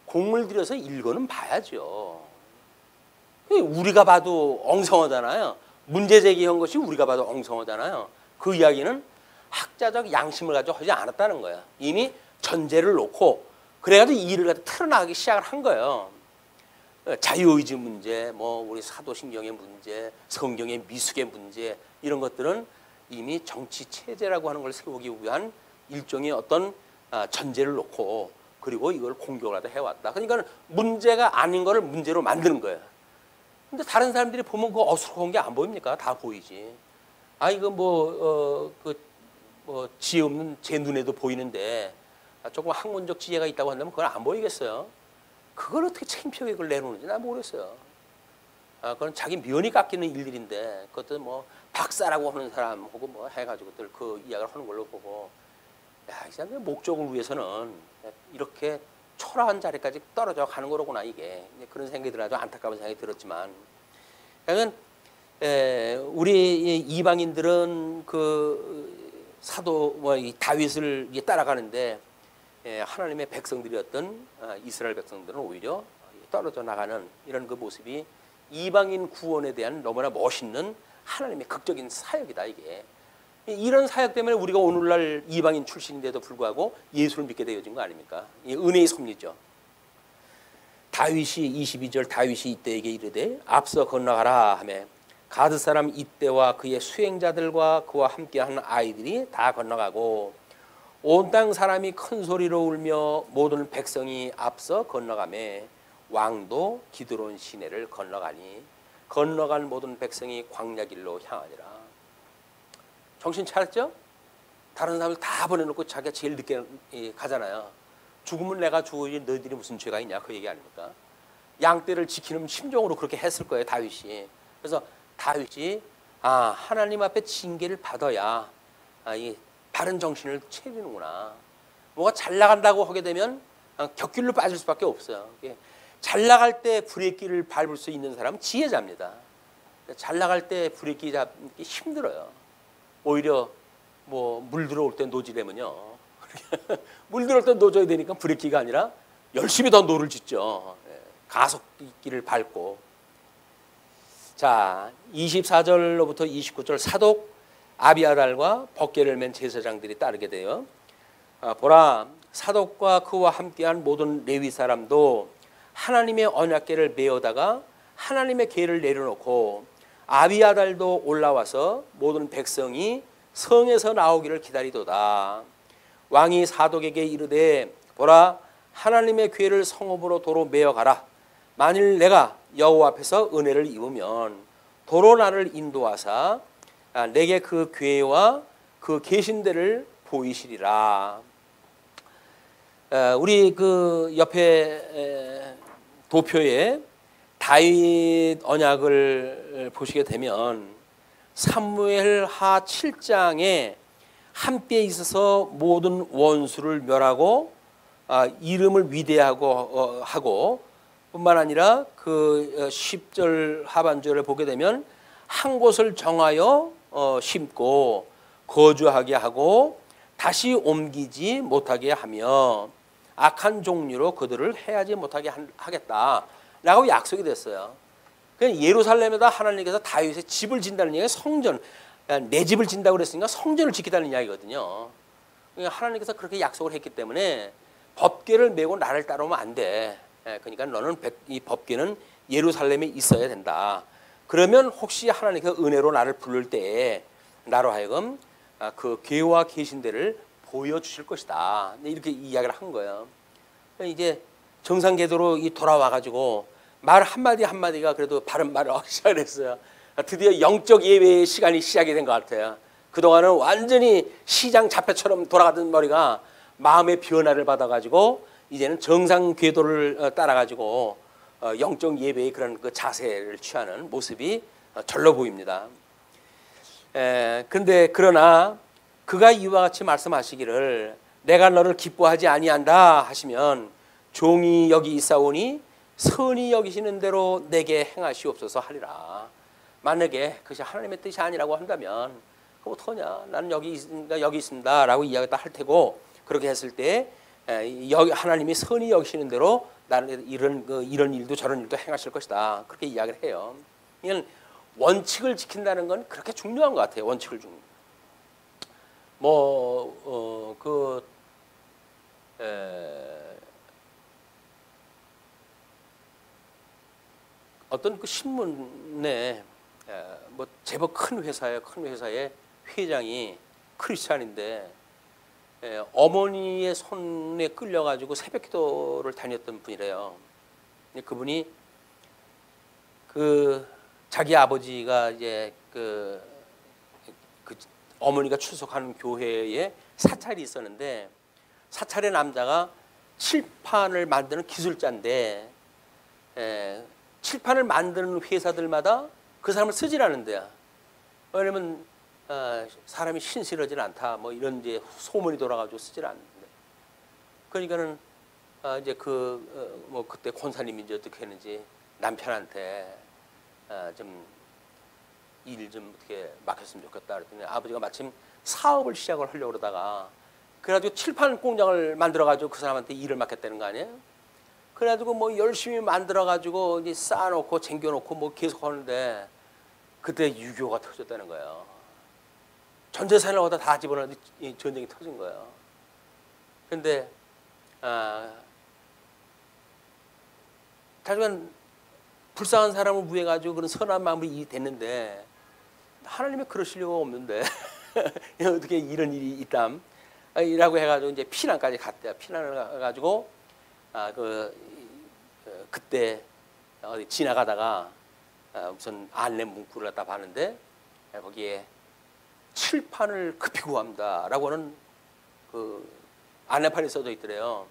공을 들여서 읽어는 봐야죠. 우리가 봐도 엉성하잖아요. 문제 제기한 것이 우리가 봐도 엉성하잖아요. 그 이야기는 학자적 양심을 가지고 하지 않았다는 거야. 이미 전제를 놓고 그래가지고 이 일을 갖다 틀어나가기 시작을 한 거예요. 자유의지 문제, 뭐 우리 사도신경의 문제, 성경의 미숙의 문제, 이런 것들은 이미 정치 체제라고 하는 걸 세우기 위한 일종의 어떤 전제를 놓고, 그리고 이걸 공격을 하다 해왔다. 그러니까 문제가 아닌 거를 문제로 만드는 거예요. 근데 다른 사람들이 보면 그 어수룩한 게 안 보입니까? 다 보이지. 이거 지혜 없는 제 눈에도 보이는데 조금 학문적 지혜가 있다고 한다면 그건 안 보이겠어요? 그걸 어떻게 창피하게 그걸 내놓는지 난 모르겠어요. 그건 자기 면이 깎이는 일들인데, 그것도 뭐 박사라고 하는 사람하고 뭐 해가지고들 그 이야기를 하는 걸로 보고, 이 사람의 목적을 위해서는 이렇게 초라한 자리까지 떨어져 가는 거로구나, 이게. 그런 생각이 들어서 안타까운 생각이 들었지만, 그러니까 우리 이방인들은 그 사도 이 다윗을 따라가는데, 하나님의 백성들이었던 이스라엘 백성들은 오히려 떨어져 나가는 이런 그 모습이 이방인 구원에 대한 너무나 멋있는 하나님의 극적인 사역이다, 이게. 이런 사역 때문에 우리가 오늘날 이방인 출신인데도 불구하고 예수를 믿게 되어진 거 아닙니까? 은혜의 섭리죠. 다윗이 22절, 다윗이 이때에게 이르되 앞서 건너가라 하며 가드 사람 이때와 그의 수행자들과 그와 함께하는 아이들이 다 건너가고 온 땅 사람이 큰 소리로 울며 모든 백성이 앞서 건너가며 왕도 기드론 시내를 건너가니 건너간 모든 백성이 광야 길로 향하니라. 정신 차렸죠? 다른 사람들 다 보내놓고 자기가 제일 늦게 가잖아요. 죽으면 내가 죽어야지 너희들이 무슨 죄가 있냐, 그 얘기 아닙니까? 양떼를 지키는 심정으로 그렇게 했을 거예요, 다윗이. 그래서 다윗이 하나님 앞에 징계를 받아야 이 바른 정신을 차리는구나. 뭐가 잘 나간다고 하게 되면 격길로 빠질 수밖에 없어요. 잘 나갈 때 브레이크를 밟을 수 있는 사람은 지혜자입니다. 잘 나갈 때 브레이크 잡기 힘들어요. 오히려 뭐 물 들어올 때 노지려면요. 물 들어올 때 노져야 되니까 브레이크가 아니라 열심히 더 노를 짓죠. 가속기를 밟고. 자, 24절로부터 29절 사독 아비아달과 법궤를 맨 제사장들이 따르게 돼요. 보라, 사독과 그와 함께한 모든 레위 사람도 하나님의 언약궤를 메어다가 하나님의 궤를 내려놓고 아비아달도 올라와서 모든 백성이 성에서 나오기를 기다리도다. 왕이 사독에게 이르되 보라, 하나님의 궤를 성읍으로 도로 메어가라. 만일 내가 여호와 앞에서 은혜를 입으면 도로 나를 인도하사 내게 그 궤와 그 계신 데를 보이시리라. 우리 그 옆에 도표에 다윗 언약을 보시게 되면 사무엘하 7장에 함께 있어서 모든 원수를 멸하고 이름을 위대하고 하고 뿐만 아니라 그 10절 하반절을 보게 되면 한 곳을 정하여 심고 거주하게 하고 다시 옮기지 못하게 하며 악한 종류로 그들을 해하지 못하게 하겠다라고 약속이 됐어요. 예루살렘에다 하나님께서 다윗의 집을 진다는 얘기가 성전, 내 집을 진다고 그랬으니까 성전을 지키다는 이야기거든요. 하나님께서 그렇게 약속을 했기 때문에 법궤를 메고 나를 따라오면 안 돼. 그러니까 너는 이 법궤는 예루살렘에 있어야 된다. 그러면 혹시 하나님께서 은혜로 나를 부를 때에 나로 하여금 그 궤와 계신 데를 보여주실 것이다. 이렇게 이야기를 한 거예요. 이제 정상 궤도로 돌아와가지고 말 한마디 한마디가 그래도 바른 말을 하기 시작했어요. 드디어 영적 예배의 시간이 시작이 된 것 같아요. 그동안은 완전히 시장 자폐처럼 돌아가던 머리가 마음의 변화를 받아가지고 이제는 정상 궤도를 따라가지고 영적 예배의 그런 그 자세를 취하는 모습이 절로 보입니다. 근데 그러나 그가 이와 같이 말씀하시기를 내가 너를 기뻐하지 아니한다 하시면 종이 여기 있사오니 선히 여기시는 대로 내게 행하시옵소서 하리라. 만약에 그것이 하나님의 뜻이 아니라고 한다면 그거 어떡하냐, 나는 여기 있습니다 라고 이야기를 할 테고, 그렇게 했을 때 여기 하나님이 선히 여기시는 대로 나는 이런 일도 저런 일도 행하실 것이다, 그렇게 이야기를 해요. 이건 원칙을 지킨다는 건 그렇게 중요한 것 같아요. 원칙을 어떤 그 신문에 제법 큰 회사의 회장이 크리스찬인데 어머니의 손에 끌려가지고 새벽기도를 다녔던 분이래요. 그분이 자기 아버지가 이제 그 어머니가 출석하는 교회에 사찰이 있었는데, 사찰의 남자가 칠판을 만드는 기술자인데 칠판을 만드는 회사들마다 그 사람을 쓰질 않는데요. 왜냐면 사람이 신실하지 않다, 이런 이제 소문이 돌아가지고 쓰질 않는데, 그러니까는 이제 그때 권사님이 이제 어떻게 했는지 남편한테 좀 일 좀 어떻게 맡겼으면 좋겠다 그랬더니 아버지가 마침 사업을 시작을 하려고 그러다가 그래가지고 칠판 공장을 만들어가지고 그 사람한테 일을 맡겼다는 거 아니에요? 그래가지고 열심히 만들어가지고 이제 쌓아놓고 쟁겨놓고 계속 하는데 그때 유교가 터졌다는 거예요. 전 재산을 얻어 다 집어넣었는데 전쟁이 터진 거예요. 그런데 하지만 불쌍한 사람을 위해가지고 그런 선한 마음이 됐는데 하나님이 그러실 리가 없는데 어떻게 이런 일이 있담? 이라고 해가지고 이제 피난까지 갔대요. 피난을 가가지고 그때 어디 지나가다가 무슨 안내 문구를 갖다 봤는데 거기에 칠판을 급히 구합니다라고 하는 그 안내판이 써져 있더래요.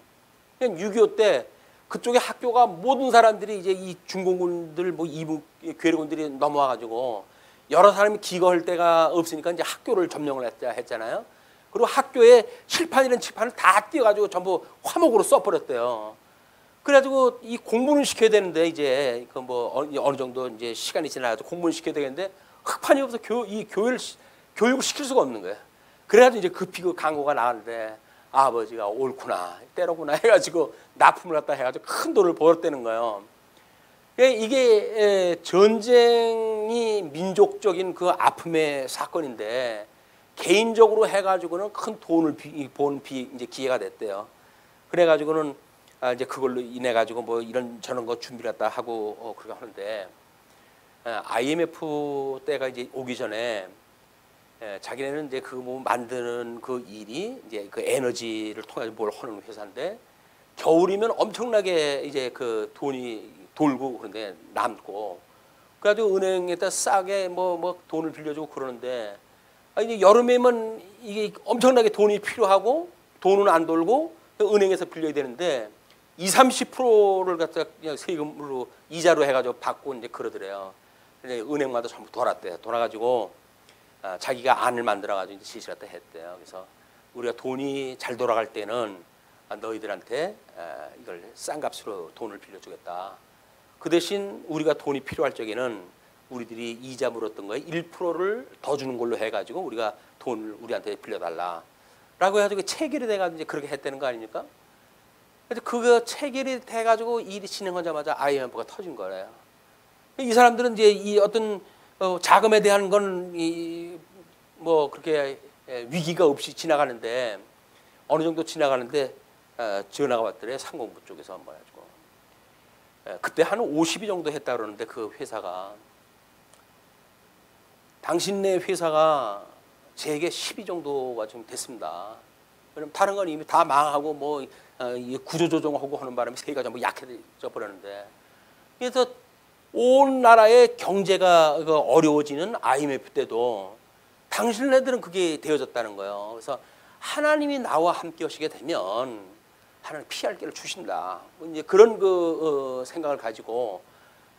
그냥 6.25 때 그쪽에 학교가 모든 사람들이 이제 이 중공군들 이북 괴뢰군들이 넘어와가지고 여러 사람이 기거할 데가 없으니까 이제 학교를 점령을 했잖아요. 그리고 학교에 칠판이라는 칠판을 다 띄어가지고 전부 화목으로 써버렸대요. 그래가지고 이 공부는 시켜야 되는데 이제 어느 정도 이제 시간이 지나가지고 공부는 시켜야 되겠는데 흑판이 없어서 교육을 시킬 수가 없는 거예요. 그래가지고 이제 급히 그 광고가 나왔는데 아버지가 옳구나, 때로구나 해가지고 납품을 갖다 해가지고 큰 돈을 벌었다는 거예요. 이게 전쟁 굉장히 민족적인 그 아픔의 사건인데 개인적으로 해가지고는 큰 돈을 이제 기회가 됐대요. 그래가지고는 이제 그걸로 인해 가지고 뭐 이런 저런 거 준비를 했다 하고 그렇게 하는데 IMF 때가 이제 오기 전에 자기네는 이제 그 뭐 만드는 그 일이 이제 그 에너지를 통해서 뭘 하는 회사인데 겨울이면 엄청나게 이제 그 돈이 돌고 그런데 남고 그래가지고 은행에다 싸게 뭐 돈을 빌려주고 그러는데 이제 여름에면 이게 엄청나게 돈이 필요하고 돈은 안 돌고 은행에서 빌려야 되는데 20-30%를 갖다 그냥 세금으로 이자로 해가지고 받고 이제 그러더래요. 근데 은행마다 전부 돌았대요. 돌아가지고 자기가 안을 만들어가지고 이제 지시를 갖다 했대요. 그래서 우리가 돈이 잘 돌아갈 때는 너희들한테 이걸 싼 값으로 돈을 빌려주겠다. 그 대신 우리가 돈이 필요할 적에는 우리들이 이자 물었던 거에 1%를 더 주는 걸로 해가지고 우리가 돈을 우리한테 빌려달라. 라고 해가지고 체결이 돼가지고 이제 그렇게 했다는 거 아닙니까? 그래서 그거 체결이 돼가지고 일이 진행하자마자 IMF가 터진 거예요. 이 사람들은 이제 이 어떤 자금에 대한 건 뭐 그렇게 위기가 없이 지나가는데 어느 정도 지나가는데 전화가 왔더래 상공부 쪽에서 뭐 해가지고 그때 한 50이 정도 했다 그러는데 그 회사가 당신네 회사가 제게 10이 정도가 좀 됐습니다. 왜냐면 다른 건 이미 다 망하고 뭐 구조조정하고 하는 바람에 세계가 전부 약해져 버렸는데 그래서 온 나라의 경제가 어려워지는 IMF 때도 당신네들은 그게 되어졌다는 거예요. 그래서 하나님이 나와 함께 하시게 되면 하나님 피할 길을 주신다. 이제 그런 그 생각을 가지고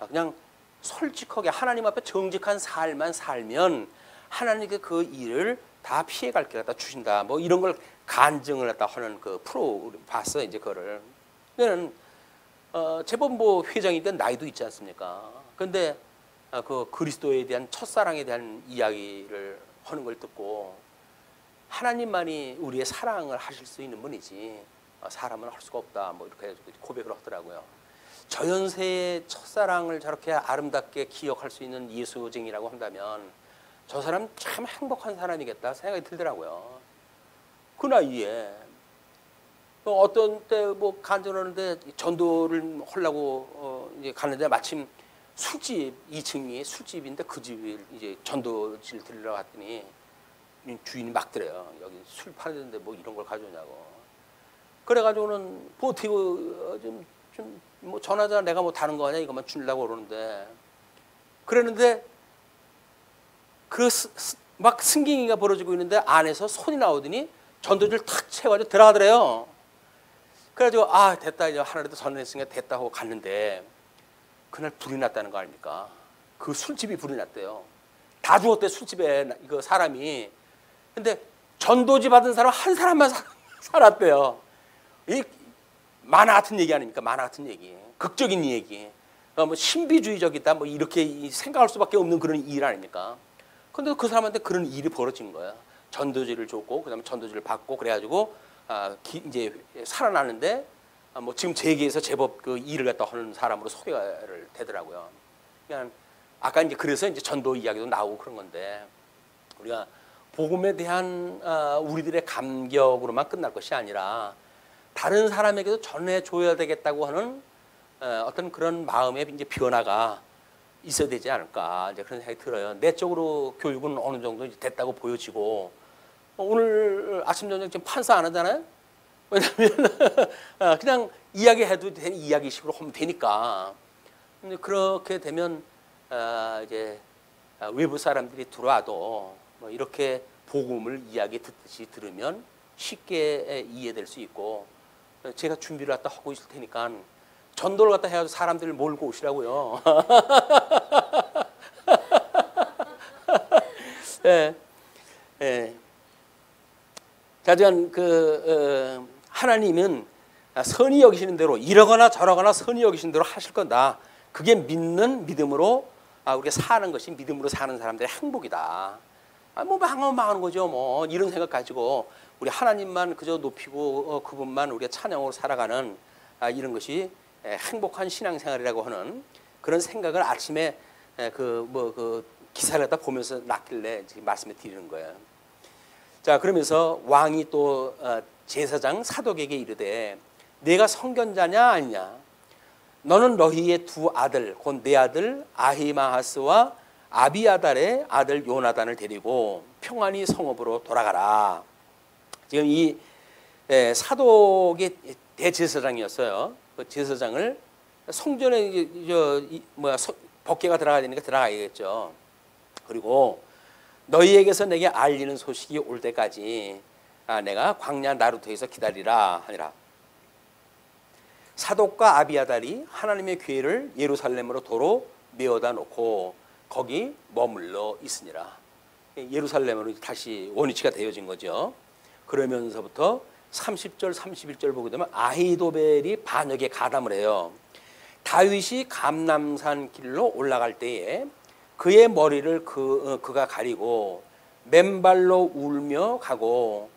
그냥 솔직하게 하나님 앞에 정직한 삶만 살면 하나님께 그 일을 다 피해갈 길 갖다 주신다. 뭐 이런 걸 간증을 갖다 하는 그 프로 봤어요. 이제 그거를. 그는 제법 뭐 회장이니까 나이도 있지 않습니까? 그런데 그 그리스도에 대한 첫사랑에 대한 이야기를 하는 걸 듣고 하나님만이 우리의 사랑을 하실 수 있는 분이지 사람은 할 수가 없다. 뭐 이렇게 고백을 하더라고요. 저 연세의 첫사랑을 저렇게 아름답게 기억할 수 있는 예수쟁이라고 한다면 저 사람 참 행복한 사람이겠다 생각이 들더라고요. 그 나이에 어떤 때 뭐 간증하는데 전도를 하려고 이제 가는데 마침 술집 2층이 술집인데 그 집을 이제 전도질 들으러 갔더니 주인이 막더래요. 여기 술 파는데 뭐 이런 걸 가져오냐고. 그래가지고는 보태고 좀 뭐 전화자 내가 뭐 다른 거 아니야 이것만 주려고 그러는데 그랬는데 그 막 승기가 벌어지고 있는데 안에서 손이 나오더니 전도지를 탁 채워가지고 들어가더래요. 그래가지고 됐다 이제 하나라도 전했으니까 됐다 하고 갔는데 그날 불이 났다는 거 아닙니까? 그 술집이 불이 났대요. 다 죽었대 술집에 이거 사람이. 근데 전도지 받은 사람 한 사람만 살았대요. 이 만화 같은 얘기 아닙니까? 만화 같은 얘기, 극적인 얘기. 뭐 신비주의적이다 뭐 이렇게 생각할 수밖에 없는 그런 일 아닙니까? 근데 그 사람한테 그런 일이 벌어진 거야. 전도지를 줬고 그다음에 전도지를 받고 그래가지고 이제 살아나는데 뭐 지금 세계에서 제법 그 일을 갖다 하는 사람으로 소개가 되더라고요. 그냥 아까 이제 그래서 이제 전도 이야기도 나오고 그런 건데 우리가 복음에 대한 우리들의 감격으로만 끝날 것이 아니라 다른 사람에게도 전해줘야 되겠다고 하는 어떤 그런 마음의 이제 변화가 있어야 되지 않을까 이제 그런 생각이 들어요. 내적으로 교육은 어느 정도 이제 됐다고 보여지고 오늘 아침 저녁 지금 판사 안 하잖아요. 왜냐하면 그냥 이야기해도 되는 이야기식으로 하면 되니까. 근데 그렇게 되면 이제 외부 사람들이 들어와도 뭐 이렇게 복음을 이야기 듣듯이 들으면 쉽게 이해될 수 있고 제가 준비를 갖다 하고 있을 테니까 전도를 갖다 해가지고 사람들을 몰고 오시라고요. 예, 예. 하여간 하나님은 선히 여기시는 대로 이러거나 저러거나 선히 여기시는 대로 하실 거다. 그게 믿는 믿음으로 우리가 사는 것이 믿음으로 사는 사람들의 행복이다. 뭐 망하는 거죠. 뭐 이런 생각 가지고 우리 하나님만 그저 높이고 그분만 우리가 찬양으로 살아가는 이런 것이 행복한 신앙생활이라고 하는 그런 생각을 아침에 그 기사를 갖다 보면서 났길래 지금 말씀을 드리는 거예요. 자, 그러면서 왕이 또 제사장 사독에게 이르되 내가 선견자냐 아니냐? 너는 너희의 두 아들 곧 내 아들 아히마하스와 아비아달의 아들 요나단을 데리고 평안히 성읍으로 돌아가라. 지금 이 사독의 대제사장이었어요. 그 제사장을 성전에 법궤가 들어가야 되니까 들어가야겠죠. 그리고 너희에게서 내게 알리는 소식이 올 때까지 내가 광야 나루터에서 기다리라 하니라. 사독과 아비아달이 하나님의 궤를 예루살렘으로 도로 메어다 놓고 거기 머물러 있으니라. 예루살렘으로 다시 원위치가 되어진 거죠. 그러면서부터 30절 31절 보게 되면 아히도벨이 반역에 가담을 해요. 다윗이 감람산 길로 올라갈 때에 그의 머리를 그가 가리고 맨발로 울며 가고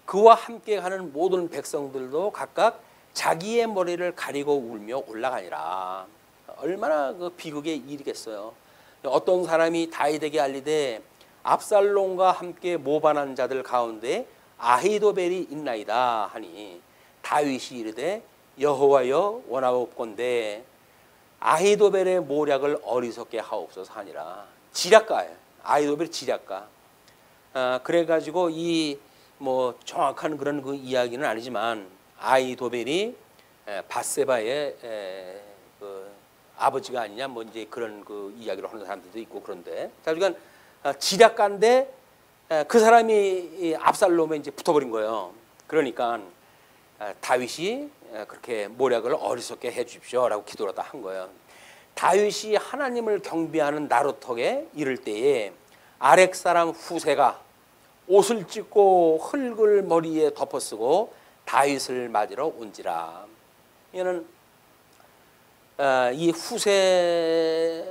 그와 함께 가는 모든 백성들도 각각 자기의 머리를 가리고 울며 올라가니라. 얼마나 그 비극의 일이겠어요. 어떤 사람이 다윗에게 알리되 압살롬과 함께 모반한 자들 가운데 아히도벨이 있나이다 하니 다윗이 이르되 여호와여 원하옵건대 아히도벨의 모략을 어리석게 하옵소서 하니라. 지략가예요. 아히도벨 지략가. 그래가지고 이 뭐 정확한 그런 그 이야기는 아니지만 아히도벨이 밧세바의 그 아버지가 아니냐 뭐 이제 그런 그 이야기를 하는 사람들도 있고 그런데 그러니까 지략가인데 그 사람이 압살롬에 이제 붙어버린 거예요. 그러니까 다윗이 그렇게 모략을 어리석게 해 주십시오라고 기도를 한 거예요. 다윗이 하나님을 경배하는 나루턱에 이를 때에 아렉 사람 후세가 옷을 찢고 흙을 머리에 덮어쓰고 다윗을 맞으러 온지라. 이는 이 후세가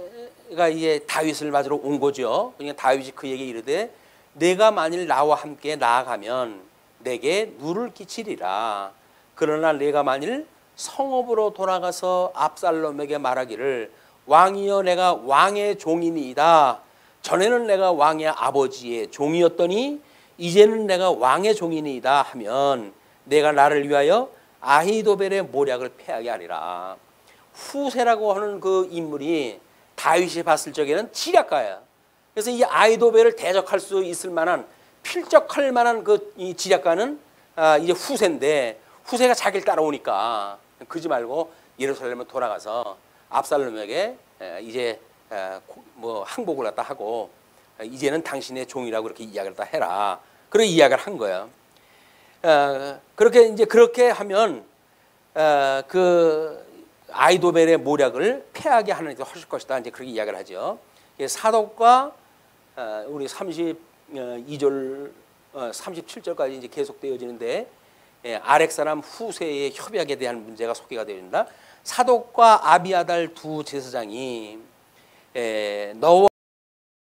이제 다윗을 맞으러 온 거죠. 그러니까 다윗이 그에게 이르되 내가 만일 나와 함께 나아가면 내게 누를 끼치리라. 그러나 내가 만일 성읍으로 돌아가서 압살롬에게 말하기를 왕이여 내가 왕의 종이니이다. 전에는 내가 왕의 아버지의 종이었더니 이제는 내가 왕의 종이니이다 하면 내가 나를 위하여 아히도벨의 모략을 패하게 하리라. 후세라고 하는 그 인물이 다윗이 봤을 적에는 지략가야. 그래서 이 아히도벨을 대적할 수 있을 만한 필적할 만한 그 이 지략가는 이제 후세인데 후세가 자기를 따라오니까 그러지 말고 예루살렘에 돌아가서 압살롬에게 이제 뭐 항복을 갖다 하고 이제는 당신의 종이라고 그렇게 이야기를 다 해라. 그렇게 이야기를 한 거예요. 그렇게 이제 그렇게 하면 그 아히도벨의 모략을 패하게 하는 게 하실 것이다. 이제 그렇게 이야기를 하죠. 사독과 우리 32절 37절까지 이제 계속되어지는데 아렉 사람 후세의 협약에 대한 문제가 소개가 되어진다. 사독과 아비아달 두 제사장이 너와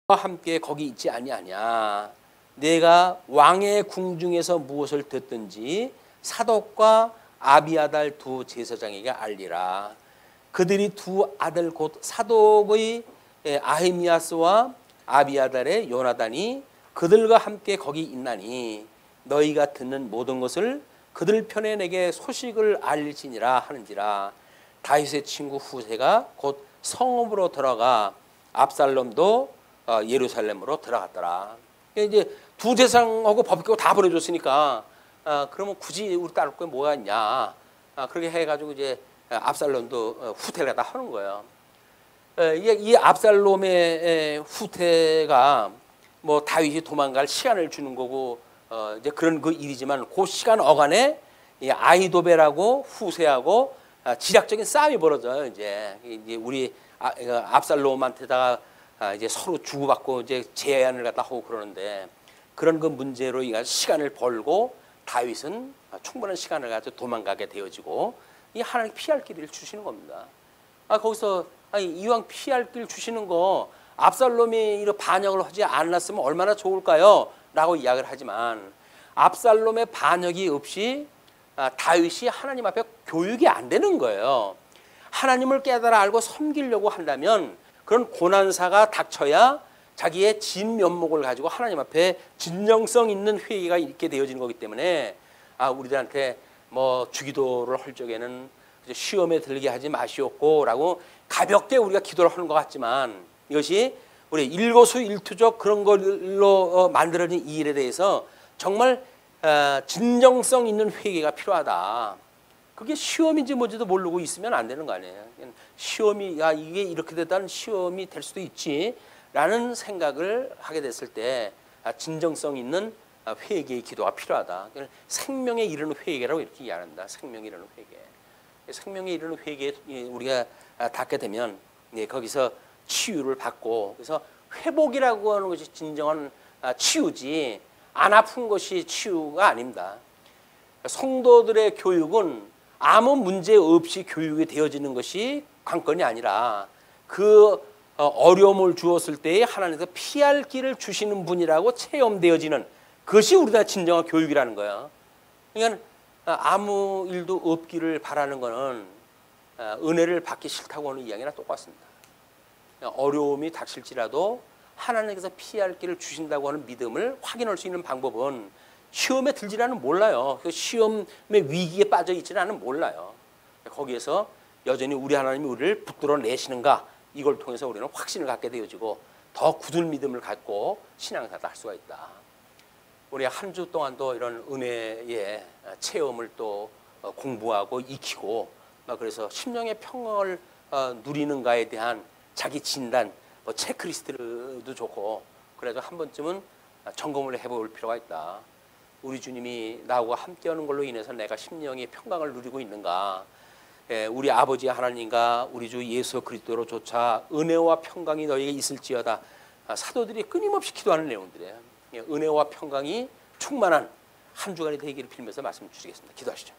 함께 거기 있지 아니하냐. 내가 왕의 궁중에서 무엇을 듣든지 사독과 아비아달 두 제사장에게 알리라. 그들이 두 아들 곧 사독의 아히미아스와 아비아달의 요나단이 그들과 함께 거기 있나니 너희가 듣는 모든 것을 그들 편에 내게 소식을 알릴지니라 하는지라. 다윗의 친구 후세가 곧 성읍으로 들어가 압살롬도 예루살렘으로 들어갔더라. 이제 두 제사장하고 법궤고 다 보내줬으니까 그러면 굳이 우리 따를 게 뭐가 있냐. 그렇게 해가지고 이제 압살롬도 후퇴를 다 하는 거예요. 이 압살롬의 후퇴가 뭐 다윗이 도망갈 시간을 주는 거고 이제 그런 그 일이지만 그 시간 어간에 이 아히도벨하고 후세하고 지략적인 싸움이 벌어져요. 이제 우리 압살롬한테다가 이제 서로 주고받고 이제 제안을 갖다 하고 그러는데 그런 그 문제로 시간을 벌고 다윗은 충분한 시간을 가지고 도망가게 되어지고 이 하나님 피할 길을 주시는 겁니다. 거기서 이왕 피할 길 주시는 거 압살롬이 이런 반역을 하지 않았으면 얼마나 좋을까요? 라고 이야기를 하지만 압살롬의 반역이 없이 다윗이 하나님 앞에 교육이 안 되는 거예요. 하나님을 깨달아 알고 섬기려고 한다면 그런 고난사가 닥쳐야 자기의 진면목을 가지고 하나님 앞에 진정성 있는 회개가 있게 되어지는 거기 때문에 우리들한테 뭐 주기도를 할 적에는 시험에 들게 하지 마시옵고라고 가볍게 우리가 기도를 하는 것 같지만 이것이 우리 일거수일투족 그런 걸로 만들어진 이 일에 대해서 정말 진정성 있는 회개가 필요하다. 그게 시험인지 뭔지도 모르고 있으면 안 되는 거 아니에요. 시험이 이게 이렇게 됐다는 시험이 될 수도 있지라는 생각을 하게 됐을 때 진정성 있는 회개의 기도가 필요하다. 생명에 이르는 회개라고 이렇게 이해한다. 생명에 이르는 회개. 생명에 이르는 회개에 우리가 닿게 되면 거기서 치유를 받고 그래서 회복이라고 하는 것이 진정한 치유지 안 아픈 것이 치유가 아닙니다. 성도들의 교육은 아무 문제 없이 교육이 되어지는 것이 관건이 아니라 그 어려움을 주었을 때에 하나님께서 피할 길을 주시는 분이라고 체험되어지는 그것이 우리가 진정한 교육이라는 거예요. 그러니까 아무 일도 없기를 바라는 것은 은혜를 받기 싫다고 하는 이야기나 똑같습니다. 어려움이 닥칠지라도 하나님께서 피할 길을 주신다고 하는 믿음을 확인할 수 있는 방법은 시험에 들지라는 몰라요. 그 시험의 위기에 빠져 있지는 않은 몰라요. 거기에서 여전히 우리 하나님이 우리를 붙들어 내시는가 이걸 통해서 우리는 확신을 갖게 되어지고 더 굳은 믿음을 갖고 신앙생활을 할 수가 있다. 우리 한 주 동안도 이런 은혜의 체험을 또 공부하고 익히고 그래서 심령의 평강을 누리는가에 대한 자기 진단, 체크리스트도 좋고 그래도 한 번쯤은 점검을 해볼 필요가 있다. 우리 주님이 나하고 함께하는 걸로 인해서 내가 심령의 평강을 누리고 있는가. 우리 아버지 하나님과 우리 주 예수 그리스도로 조차 은혜와 평강이 너희에게 있을지어다. 사도들이 끊임없이 기도하는 내용들이에요. 은혜와 평강이 충만한 한 주간이 되기를 빌면서 말씀 주시겠습니다. 기도하시죠.